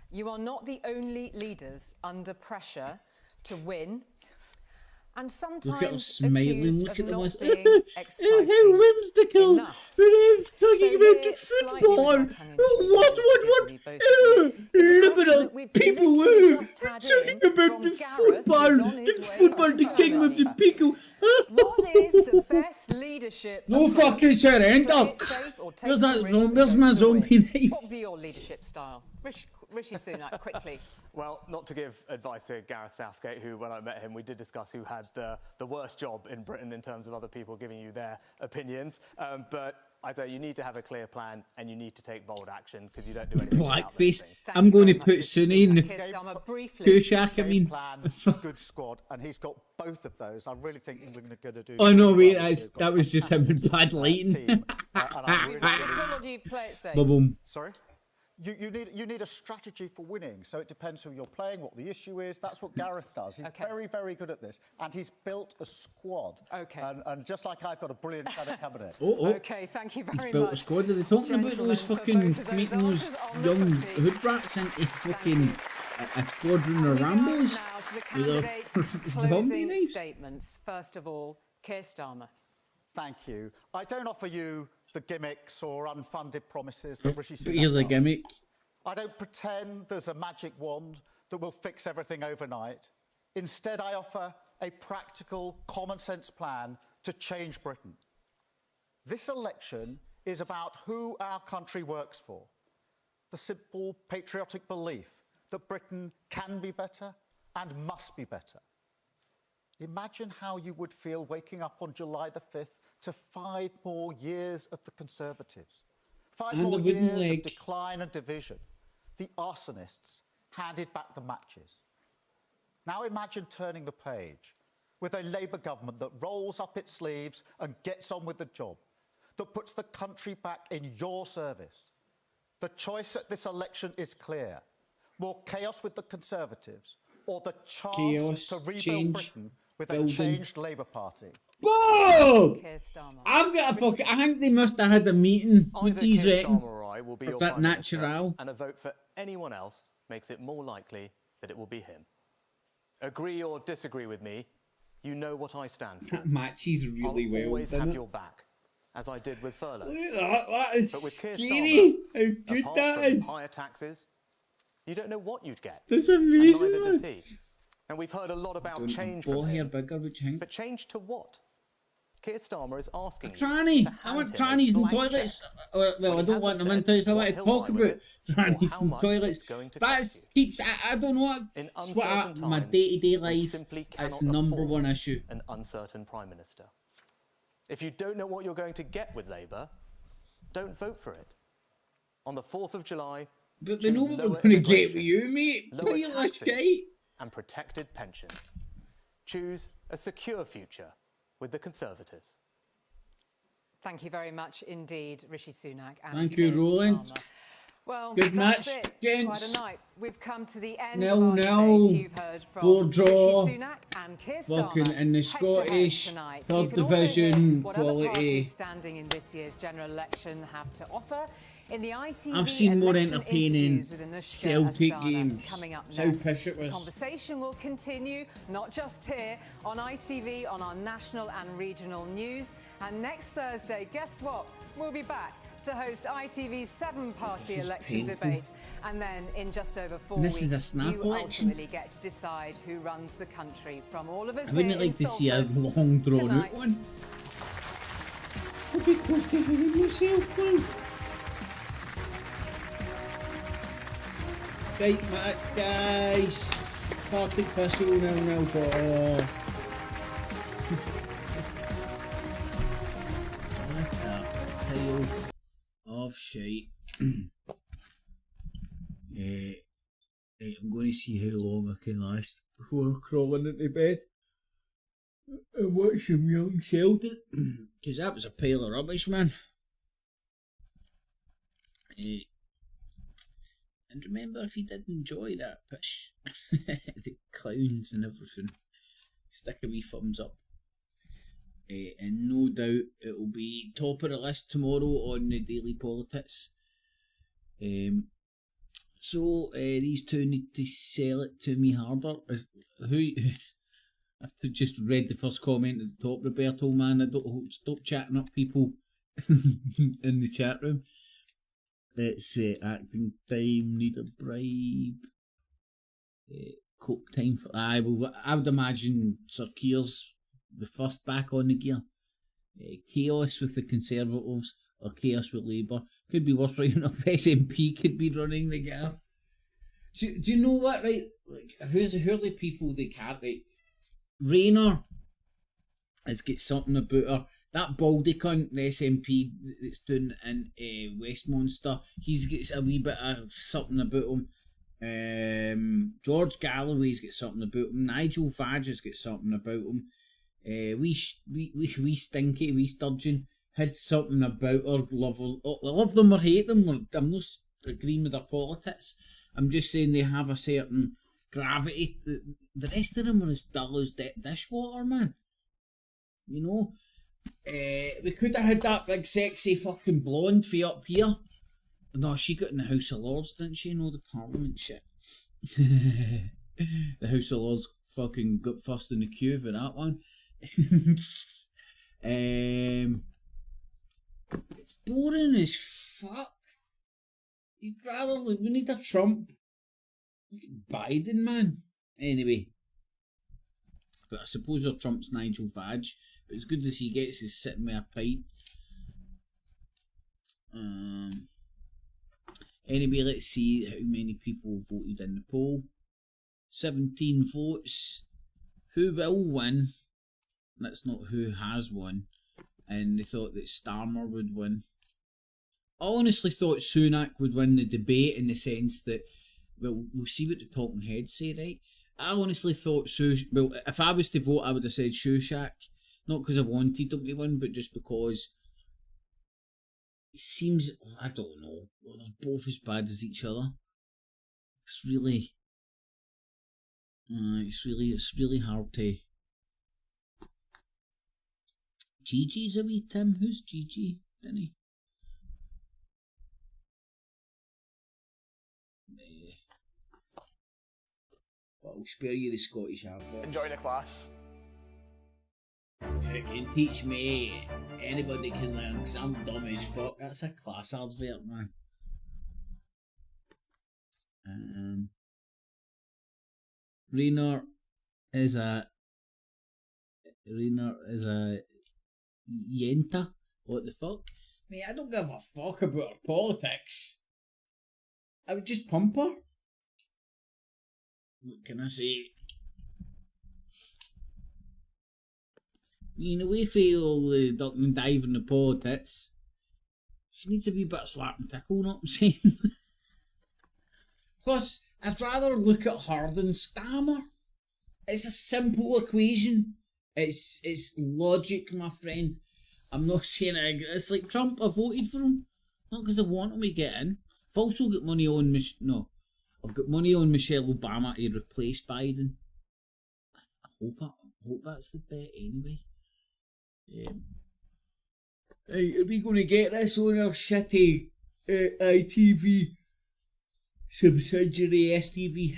You are not the only leaders under pressure to win, and sometimes Look at her smiling, accused look of at them not as being how exciting whimsical, enough. we're talking So about here, the slightly football, with look at all people literally talking about the football, the king of the people. What is the best leadership? No approach? fucking surrender. Play it safe or take Where's some that? risks and Where's go my for the zombie win? knife? What would be your leadership style? Rishi Sunak, quickly. Well, not to give advice to Gareth Southgate, who, when I met him, we did discuss who had the worst job in Britain in terms of other people giving you their opinions. But I say you need to have a clear plan, and you need to take bold action, because you don't do anything without those Blackface. things. I'm going to put Sunni in the Kushak, I mean. Good squad, and he's got both of those. I really think England are going to do. Oh no, wait, that was just him with bad lighting. What do you play it safe? Boom. Sorry? You need a strategy for winning, so it depends who you're playing, what the issue is. That's what Gareth does. He's very, very good at this, and he's built a squad. Okay. And just like I've got a brilliant Senate cabinet. Okay, thank you very much. He's built a squad. Are they talking about those fucking making those young hood rats into fucking a squadron of Rambos? Now to the With their candidates' zombie closing knives? statements. First of all, Keir Starmer. Thank you. I don't offer you the gimmicks or unfunded promises that Rishi Sunak But here's a does. gimmick. I don't pretend there's a magic wand that will fix everything overnight. Instead, I offer a practical, common-sense plan to change Britain. This election is about who our country works for. The simple patriotic belief that Britain can be better and must be better. Imagine how you would feel waking up on July the 5th to 5 more years of the Conservatives. 5 more years of decline and division. The arsonists handed back the matches. Now imagine turning the page with a Labour government that rolls up its sleeves and gets on with the job, that puts the country back in your service. The choice at this election is clear. More chaos with the Conservatives or the chance to rebuild Britain with a changed Labour Party. Boom! I've got a fucking... I think they must have had a meeting with these reckon. Is that natural? And a vote for anyone else makes it more likely that it will be him. Agree or disagree with me, you know what I stand for. That matches really well. I'll always have your back, as I did with furlough. Look at that is but with Keir scary. Starmer, How good apart that from is. higher taxes, you don't know what you'd get. That's amazing. And neither does he. And we've heard a lot about change from him. But change to what? Keir Starmer is asking tranny. I want trannies in toilets. Well, I don't want them in toilets. I want to talk about trannies in toilets. That keeps. I don't know. It's what my day-to-day life. It's #1 issue. An uncertain Prime Minister. If you don't know what you're going to get with Labour, don't vote for it. On the 4th of July, but they know what we're going to get with you, mate. Lower taxes and protected pensions. Choose a secure future with the Conservatives. Thank you very much indeed, Rishi Sunak. And thank you, Roland. Well, good match, it. gents. Quite a night. We've come to the end No, of our no. debate. You've heard from Board draw. Rishi Sunak and Keir Fucking Starmer in the Scottish tonight. third You can division also hear what other quality. parties standing in this year's general election have to offer. In the ITV I've seen more election entertaining interviews with Anushka Celtic Astana games. coming up So next. pish it The was. conversation will continue, not just here on ITV, on our national and regional news. And next Thursday, guess what? We'll be back to host ITV's 7-party election debate. And then in just over 4 weeks, you ultimately get to decide who runs the country. From all of us I wouldn't here like to in see a Salford, long drawn good out night. one. I'll be close to having myself one. Right match, guys. Partick Thistle 0-0 ball. What a pile of shite. I'm going to see how long I can last before crawling into bed and watch some Young Sheldon, because that was a pile of rubbish, man. And remember, if you did enjoy that pish, the clowns and everything, stick a wee thumbs up. And no doubt it'll be top of the list tomorrow on the Daily Politics. So these two need to sell it to me harder. I've just read the first comment at the top, Roberto, man. I don't stop chatting up people in the chat room. It's acting time, need a bribe. Coke time for... I would imagine Sir Keir's the first back on the gear. Chaos with the Conservatives or chaos with Labour. Could be worth writing up. SNP could be running the gear. Do you know what, right? Like, who are the people they can't, right? Rayner has got something about her. That baldy cunt, the SNP that's doing in Westminster, he's got a wee bit of something about him. George Galloway's got something about him. Nigel Farage got something about him. We stinky, we sturgeon had something about her. Love them or hate them. I'm not agreeing with their politics. I'm just saying they have a certain gravity. The rest of them are as dull as dishwater, man. You know? We could have had that big sexy fucking blonde for up here. No, she got in the House of Lords, didn't she? No, the Parliament shit. The House of Lords fucking got first in the queue for that one. It's boring as fuck. You'd rather, we need a Trump. Biden, man. Anyway, but I suppose they're Trump's Nigel Farage. But it's good to see he gets his sitting with a pipe. Anyway, let's see how many people voted in the poll. 17 votes. Who will win? That's not who has won. And they thought that Starmer would win. I honestly thought Sunak would win the debate in the sense that, well, we'll see what the talking heads say, right? I honestly thought, well, if I was to vote, I would have said Sunak. Not because I wanted him to win, but just because it seems, I don't know, well, they're both as bad as each other. It's really hard to. Gigi's a wee Tim. Who's Gigi? Dinny. But I'll spare you the Scottish adverts. Enjoy the class. You can teach me. Anybody can learn, because I'm dumb as fuck. That's a class advert, man. Raynor is a Yenta. What the fuck? Mate, I don't give a fuck about her politics. I would just pump her. What can I say? You know, away for all the ducking and diving the politics, she needs a wee bit of slap and tickle, know what I'm saying? Plus, I'd rather look at her than Starmer. It's a simple equation. It's logic, my friend. I'm not saying it's like Trump. I voted for him, not because I want him to get in. I've also got money on I've got money on Michelle Obama to replace Biden. I hope that's the bet anyway. Right, are we going to get this on our shitty ITV subsidiary STV?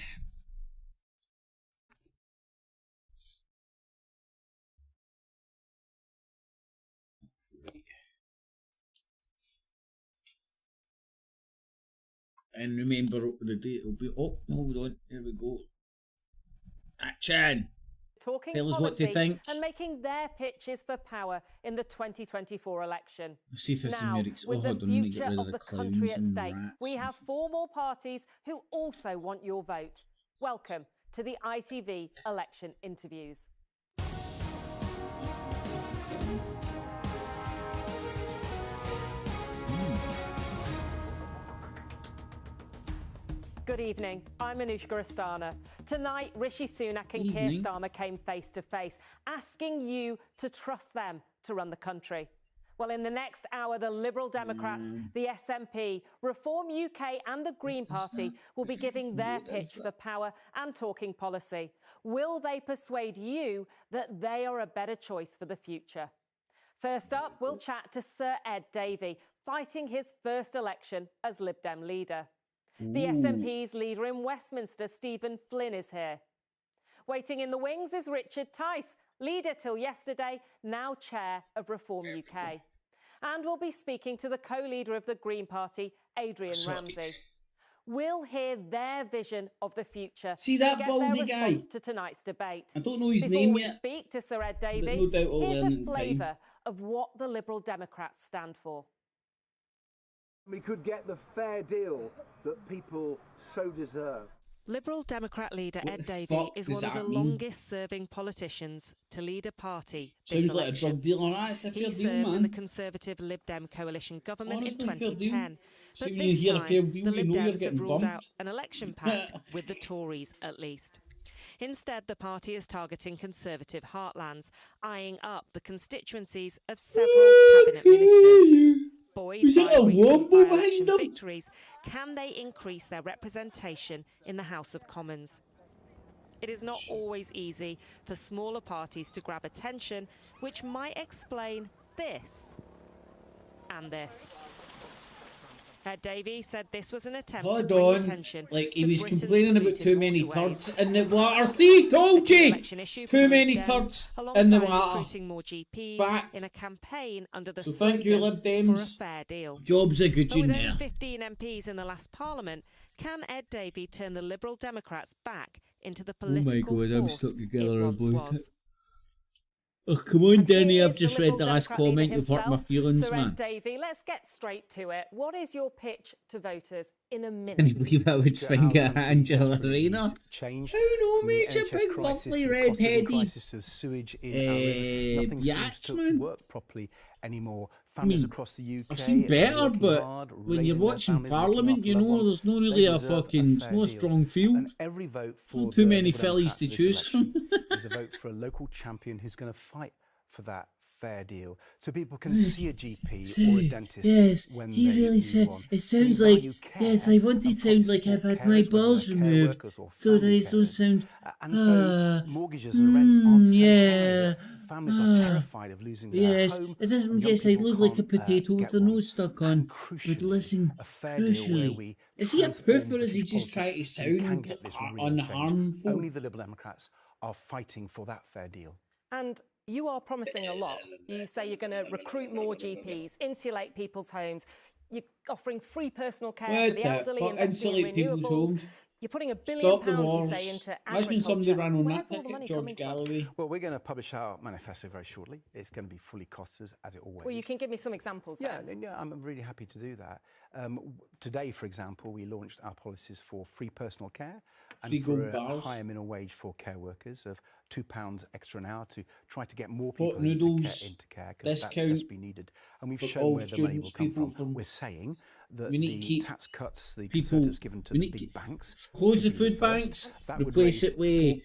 And remember, the date will be... Oh, hold on. Here we go. Action! Talking Tell us policy what they think. and making their pitches for power in the 2024 election. Let's see if this now, is with the hold on, let me future get rid of of the clowns country at and stake, rats we and have 4 more parties who also want your vote. Welcome to the ITV election interviews. Good evening, I'm Anushka Astana. Tonight, Rishi Sunak and Keir Starmer came face to face, asking you to trust them to run the country. Well, in the next hour, the Liberal Democrats, the SNP, Reform UK and the Green Party will be giving their pitch for power and talking policy. Will they persuade you that they are a better choice for the future? First up, we'll chat to Sir Ed Davey, fighting his first election as Lib Dem leader. The SNP's leader in Westminster, Stephen Flynn, is here. Waiting in the wings is Richard Tice, leader till yesterday, now chair of Reform UK. And we'll be speaking to the co-leader of the Green Party, Adrian Ramsey. We'll hear their vision of the future. See that baldy guy? To tonight's debate. I don't know his Before name we yet. speak to Sir Ed Davey, no doubt here's learn a in flavour of what the Liberal Democrats stand for. We could get the fair deal that people so deserve. Liberal Democrat leader What Ed the Davey fuck is does one of that the mean? longest-serving politicians to lead a party this Sounds like a election. drug dealer. That's a fair He deal, served in man. the Conservative Lib Dem coalition government Honestly, in fair deal. 2010. See, But when you this hear a time, fair deal, the you Lib know you're Dems have getting ruled bumped. out an election pact with the Tories at least. Instead, the party is targeting Conservative heartlands, eyeing up the constituencies of several cabinet ministers. Buoyed Is that by a recent wombo by-election behind them? victories, can they increase their representation in the House of Commons? It is not always easy for smaller parties to grab attention, which might explain this and this. Ed Davey said this was an attempt Hold to bring on. attention Like, he to was Britain's complaining about polluted too many waterways. turds in the water. See, told you! Election issue for Too the many Lib Dems, turds in alongside the water. recruiting more GPs Fact. in a campaign under the So thank you, slogan Lib for a Dems. fair deal. Jobs are good But in with there. only 15 MPs in the last Parliament, can Ed Davey turn the Liberal Democrats back into the political Oh my god, I'm force stuck it together in once blanket. was? Oh, come on, Danny, I've just read Liberal the last Democrat comment. leader You've hurt my himself, feelings, Sir man. Ed Davey, let's get straight to it. What is your pitch to voters in a minute? Can you believe I would finger Angela Rayner? Change. Oh no, mate, a big lovely red-headed sewage in our rivers. Nothing seems to work properly anymore. Families across the UK. I've seen better, but when you're watching Parliament, you know, there's not really a fucking, it's not a strong field. And every vote for not too many fillies to choose from. is a vote for a local champion who's going to fight for that fair deal, so people can see a GP or a dentist. Yes, when he they really said. want. It sounds like yes, I want it to sound like I've had my balls removed, so that it don't sound. And so mortgages and rents aren't yeah. Families are terrified of losing their home. It doesn't. Yes, I look like a potato with the nose stuck on. But listen, crucially, is he a poop or is he just trying to sound unharmful? Only the Liberal Democrats are fighting for that fair deal. And you are promising a lot. You say you're going to recruit more GPs, insulate people's homes. You're offering free personal care for the elderly, investing in renewables. You're putting £1 billion, you say, into agriculture. Imagine somebody ran on Where's that all the money George coming from? Galloway. Well, we're going to publish our manifesto very shortly. It's going to be fully costed, as it always is. Well, you can give me some examples then. Yeah, I'm really happy to do that. Today, for example, we launched our policies for free personal care and for a higher minimum wage for care workers of £2 extra an hour to try to get more people into care because that's desperately needed. And we've shown where the money will come from. We're saying that the tax cuts the Conservatives given to the big banks. Close the food banks, replace it with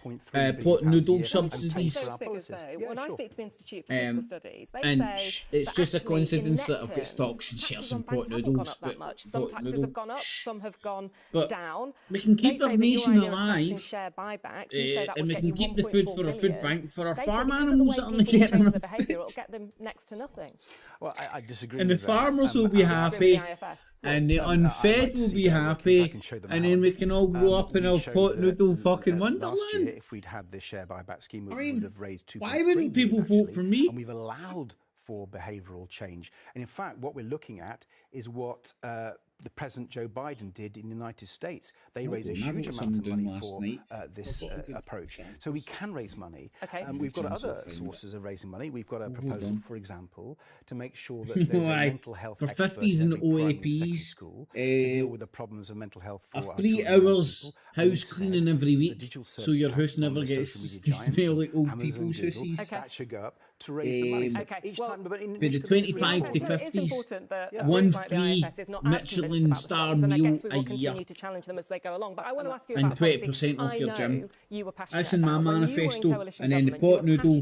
pot noodle subsidies. When I speak to the Institute for Fiscal Studies, they say it's just a coincidence that I've got stocks and shares and pot noodles. But some taxes have gone up, some have gone down. We can keep our nation alive, share buybacks. and we can keep the food for a food bank for our farm animals animals that are getting the behaviour. It'll get them next to nothing. Well, I disagree. And the farmers will be happy, and the unfed will be happy, and then we can all grow up in a pot noodle fucking wonderland. Last year, if we'd had this share buyback scheme, we would have raised 2.3 Why wouldn't people vote for me? And we've allowed for behavioural change. And in fact, what we're looking at is what the President Joe Biden did in the United States. They raised a huge amount of money for this approach. So we can raise money. We've got other sources of raising money. We've got a proposal, for example, to make sure that there's a mental health expert in every primary and secondary school to deal with the problems of mental health for our 3 hours house cleaning every week, so your house never gets to smell like old people's houses. That should go up to raise the money. For the 25 to 50s, 1 free Michelin star meal a year, to challenge them as they go along. But I want to ask you and about 20% off your gym. That's in my manifesto. And then the pot noodle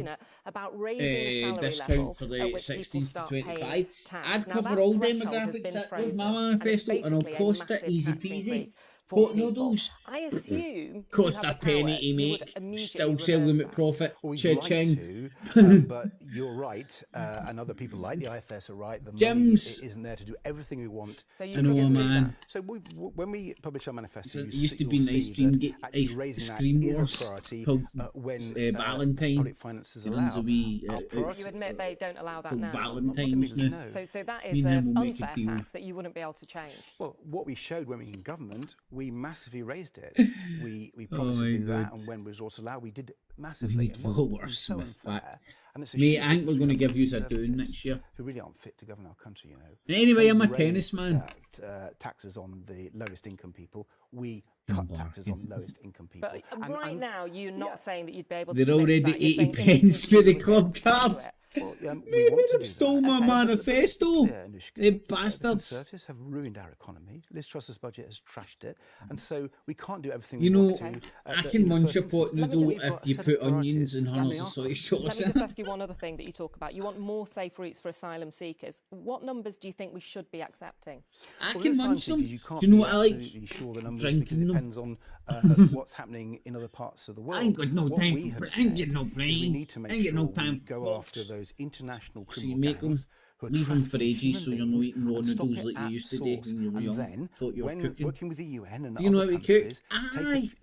discount for the 16s to 25. I'd cover all demographics with my manifesto, and I'll cost it easy peasy. Pot noodles. I assume cost a penny to make, still sell them at profit. Cha-ching. But you're right, and other people like the IFS are right. The Gyms money isn't there to do everything we want. I know, man. So when we publish our manifesto, it used to be nice dream get Scream Wars called Valentine's. Public finances allow. You admit they don't allow that now. Valentine's now. So that is an unfair tax that you wouldn't be able to change. Well, what we showed when we were in government, we massively raised it. We promised to do that, and when resources allowed, we did it massively. So unfair. Mate, I think we're going to give you a doing next year. Who really aren't fit to govern our country, you know. Anyway, I'm a tennis man. Taxes on the lowest income people. We cut taxes on lowest income people. But right now, you're not saying that you'd be able to. They're already 80 pence with the club card. Well, we would have stole my manifesto. They bastards. Conservatives have ruined our economy. Liz Truss's budget has trashed it, and so we can't do everything. You know, I can munch a pot noodle if you put onions and hundreds of soy sauce. Let me just ask you one other thing that you talk about. You want more safe routes for asylum seekers. What numbers do you think we should be accepting? I can munch them. Do you know what I like? Drinking them. Depends on what's happening in other parts of the world. I ain't got no time for. I ain't got no brain. We need to make sure we go after those international criminal gangs. Leave them for ages so you're not eating raw noodles like you used to do when you were young. Thought you were cooking. Working with the UN and do you know how to cook?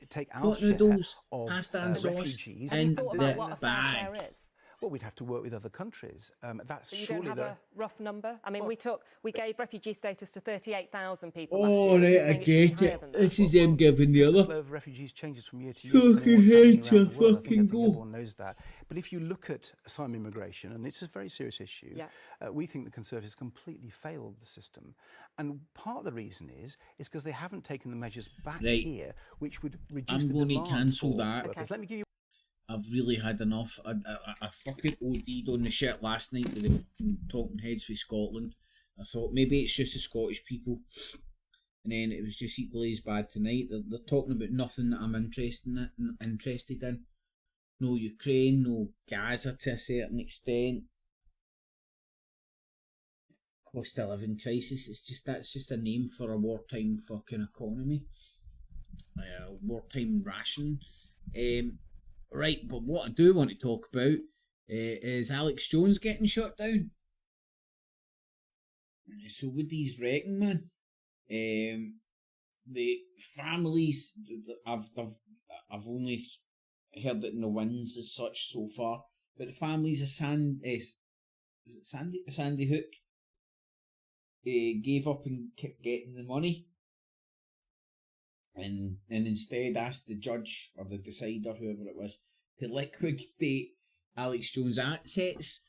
Take our pot noodles, of pasta and sauce in the bag. Well, we'd have to work with other countries. That's So you surely don't have a rough number? I mean, we gave refugee status to 38,000 people. Oh, right, I get it. This is them giving the other. The flow of refugees changes from year to year. Fucking hate you, fucking go. Everyone knows that. But if you look at asylum immigration, and it's a very serious issue, we think the Conservatives completely failed the system. And part of the reason is because they haven't taken the measures back here, which would reduce the demand. I'm going to cancel that. Okay. Let me give you. I've really had enough. I fucking OD'd on the shit last night with the fucking talking heads for Scotland. I thought maybe it's just the Scottish people. And then it was just equally as bad tonight. They're talking about nothing that I'm interested in. No Ukraine, no Gaza to a certain extent. Cost of living crisis. That's just a name for a wartime fucking economy. Wartime ration. Right, but what I do want to talk about is Alex Jones getting shut down. So with these wrecking, man, the families, I've only heard it in the winds as such so far, but the families of Sandy Hook gave up and kept getting the money. And instead asked the judge or the decider, whoever it was, to liquidate Alex Jones' assets.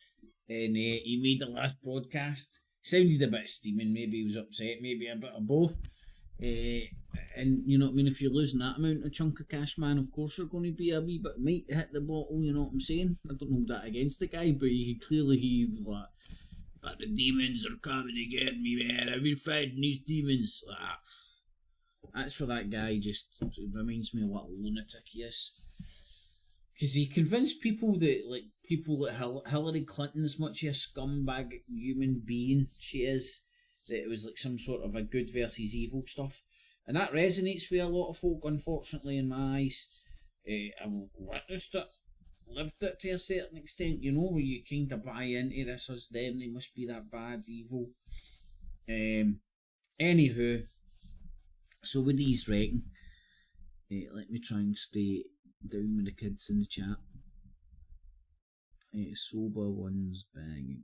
And he made the last broadcast. Sounded a bit steaming, maybe he was upset, maybe a bit of both. And you know what I mean, if you're losing that amount of chunk of cash, man, of course you're going to be a wee bit might hit the bottle, you know what I'm saying? I don't hold that against the guy, but he's like, but the demons are coming to get me, man. I've been fighting these demons. That's for that guy, just reminds me of what a lunatic he is. Because he convinced people that Hillary Clinton, as much of a scumbag human being she is, that it was like some sort of a good versus evil stuff. And that resonates with a lot of folk, unfortunately, in my eyes. I've witnessed it, lived it to a certain extent, you know, where you kind of buy into this as them, they must be that bad, evil. Anywho, so with these wrecking, let me try and stay down with the kids in the chat. Sober ones banging.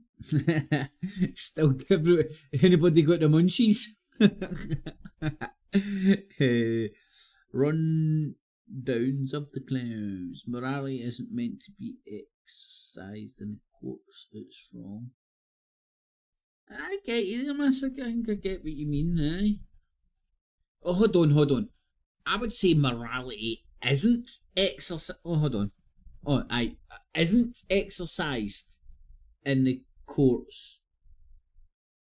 Still everywhere. Anybody got the munchies? Run downs of the clouds. Morality isn't meant to be exercised in the courts. It's wrong. I get you, miss. I think I get what you mean, eh? Oh, hold on. I would say morality isn't exercised. Oh, hold on. Oh, isn't exercised in the courts.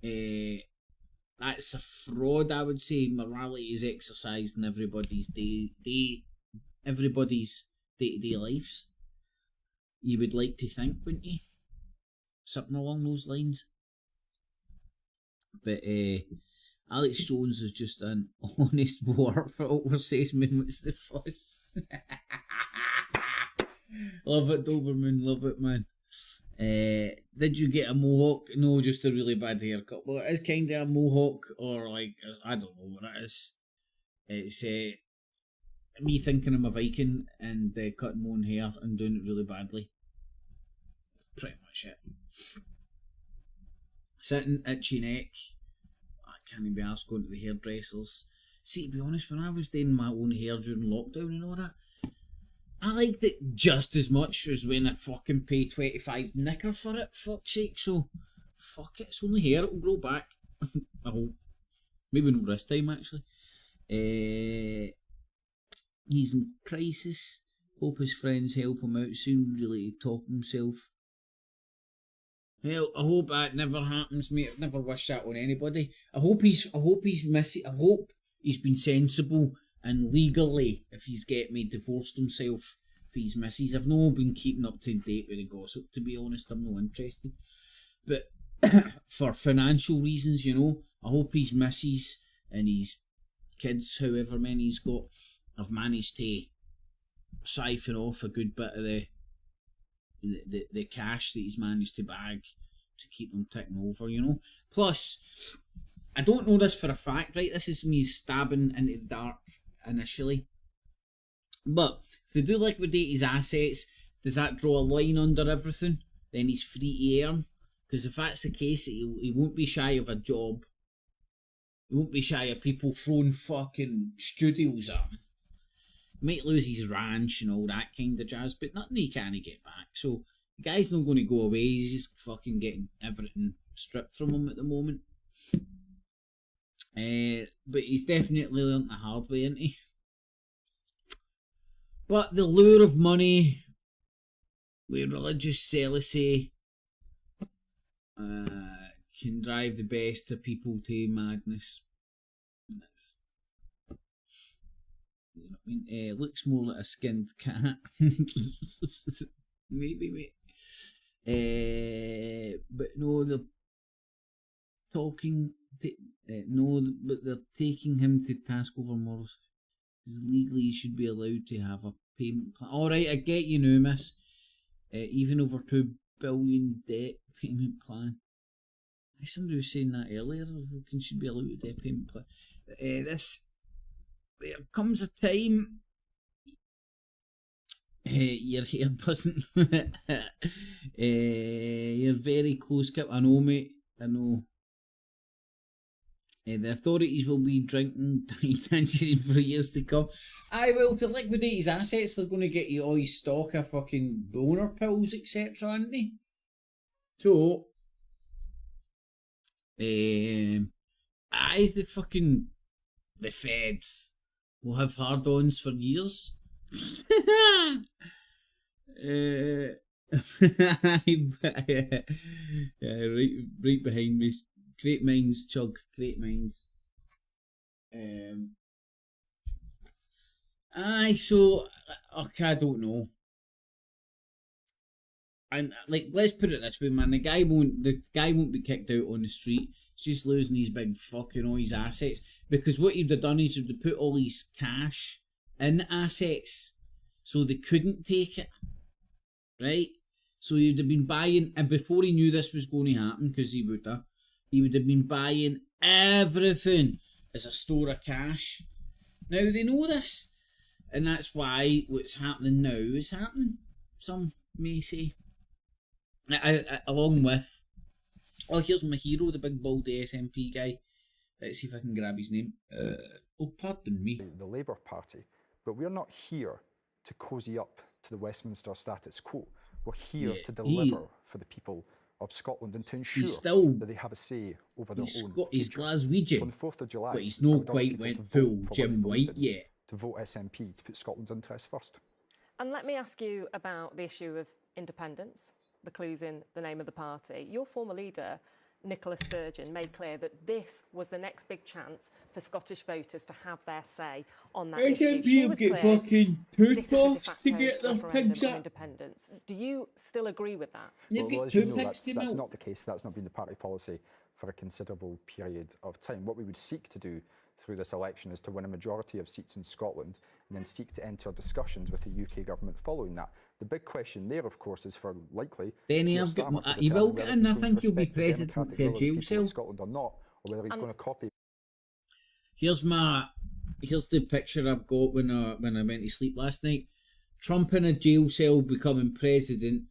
That's a fraud, I would say. Morality is exercised in everybody's day-to-day lives. You would like to think, wouldn't you? Something along those lines. But Alex Jones is just an honest war for assessment. What's the fuss? Love it, Doberman, love it, man. Did you get a mohawk? No, just a really bad haircut. Well, it is kind of a mohawk, or like, I don't know what it is. It's me thinking I'm a Viking and cutting my own hair and doing it really badly. Pretty much it. Sitting, itchy neck. I can't be asked going to the hairdressers. See, to be honest, when I was doing my own hair during lockdown and all that, I liked it just as much as when I fucking pay 25 knicker for it, fuck's sake, so fuck it, it's only hair, it'll grow back. I hope. Maybe not this time, actually. He's in crisis. Hope his friends help him out soon, really to top himself. Well, I hope that never happens, mate. I'd never wish that on anybody. I hope he's been sensible and legally, if he's divorced himself for his missus. I've not been keeping up to date with the gossip, to be honest. I'm not interested. But for financial reasons, you know, I hope his missus and his kids, however many he's got, have managed to siphon off a good bit of the cash that he's managed to bag to keep them ticking over, you know. Plus, I don't know this for a fact, right? This is me stabbing into the dark initially. But if they do liquidate his assets, does that draw a line under everything? then he's free to earn. Because if that's the case, he won't be shy of a job. He won't be shy of people throwing fucking studios at him. He might lose his ranch and all that kind of jazz, but nothing he can't get back. So the guy's not going to go away. He's just fucking getting everything stripped from him at the moment. But he's definitely learnt the hard way, isn't he? But the lure of money, with religious celibacy, can drive the best of people to madness. That's, you know what I mean? Looks more like a skinned cat. Maybe, mate. But no, they're talking. But they're taking him to task over morals. Legally, he should be allowed to have a payment plan. All right, I get you now, miss. Even over $2 billion debt payment plan. Somebody was saying that earlier. Should be allowed to debt payment plan. There comes a time. Your hair doesn't. You're very close, Kip. I know, mate. I know. The authorities will be drinking tangerine for years to come. I will, to liquidate his assets, they're going to get you all his stock of fucking donor pills, etc., aren't they? So, the feds will have hard-ons for years. Right behind me. Great minds, Chug. Great minds. So, okay, I don't know. And let's put it this way, man. The guy won't be kicked out on the street. He's just losing his big fucking all his assets, because what he'd have done is he'd have put all his cash in assets, so they couldn't take it, right? So he'd have been buying, and before he knew this was going to happen, because he would have been buying everything as a store of cash. Now they know this, and that's why what's happening now is happening. Some may say. Along with, here's my hero, the big baldy SNP guy. Let's see if I can grab his name. Pardon me. The Labour Party, but we're not here to cosy up to the Westminster status quo. We're here to deliver for the people of Scotland and to ensure that they have a say over their own He's future. Glaswegian, So on the 4th of July, but he's not quite went full Jim White yet. To vote SNP to put Scotland's interests first. And let me ask you about the issue of independence, the clues in the name of the party. Your former leader, Nicola Sturgeon, made clear that this was the next big chance for Scottish voters to have their say on that issue. She was get clear fucking toothpaste to get their pigs up. Independence. Do you still agree with that? Well, as you know, that's not the case. That's not been the party policy for a considerable period of time. What we would seek to do through this election is to win a majority of seats in Scotland and then seek to enter discussions with the UK government following that. The big question there, of course, is for likely... Then he will get in. I think he'll be president for a jail cell. Scotland or not, or whether he's going to copy... Here's the picture I've got when I went to sleep last night. Trump in a jail cell becoming president.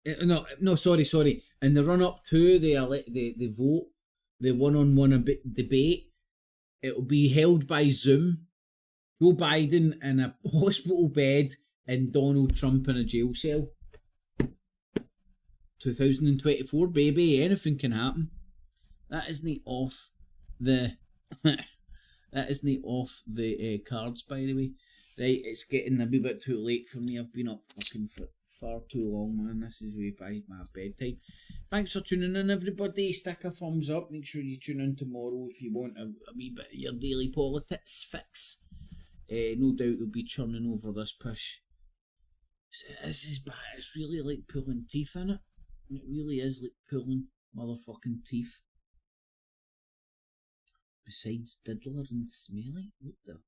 Sorry. In the run-up to the vote, the one-on-one debate, it'll be held by Zoom. Joe Biden in a hospital bed and Donald Trump in a jail cell. 2024, baby, anything can happen. That isn't off the cards, by the way. Right, it's getting a wee bit too late for me. I've been up fucking for far too long, man. This is way by my bedtime. Thanks for tuning in, everybody. Stick a thumbs up. Make sure you tune in tomorrow if you want a wee bit of your daily politics fix. No doubt they'll be churning over this push. This is bad. It's really like pulling teeth, innit? It really is like pulling motherfucking teeth. Besides Diddler and Smelly? What the...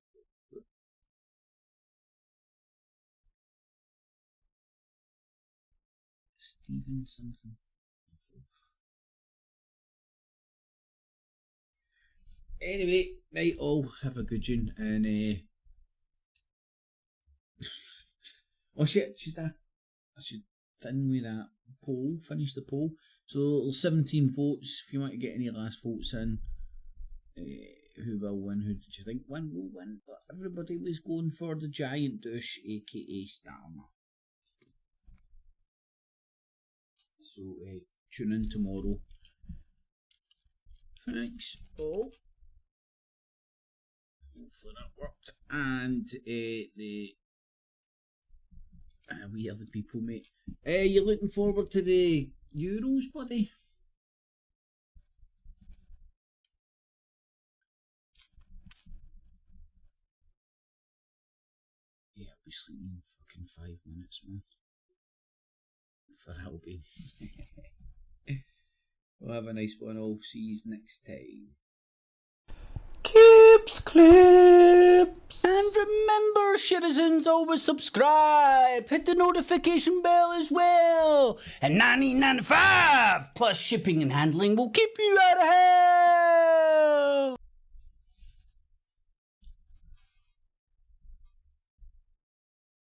Stephen something. Anyway, right, all have a good one, and oh shit, I should fin with that poll, finish the poll. So 17 votes. If you want to get any last votes in, who will win? Who did you think will win? But everybody was going for the giant douche, aka Starmer. So tune in tomorrow. Thanks all. Hopefully that worked. And the we other people, mate. You looking forward to the Euros, buddy? Yeah, I'll be sleeping in fucking 5 minutes, man. For that'll be. We'll have a nice one. I'll see you next time. Clips. And remember, citizens, always subscribe. Hit the notification bell as well. And $19.95 plus shipping and handling will keep you out of hell.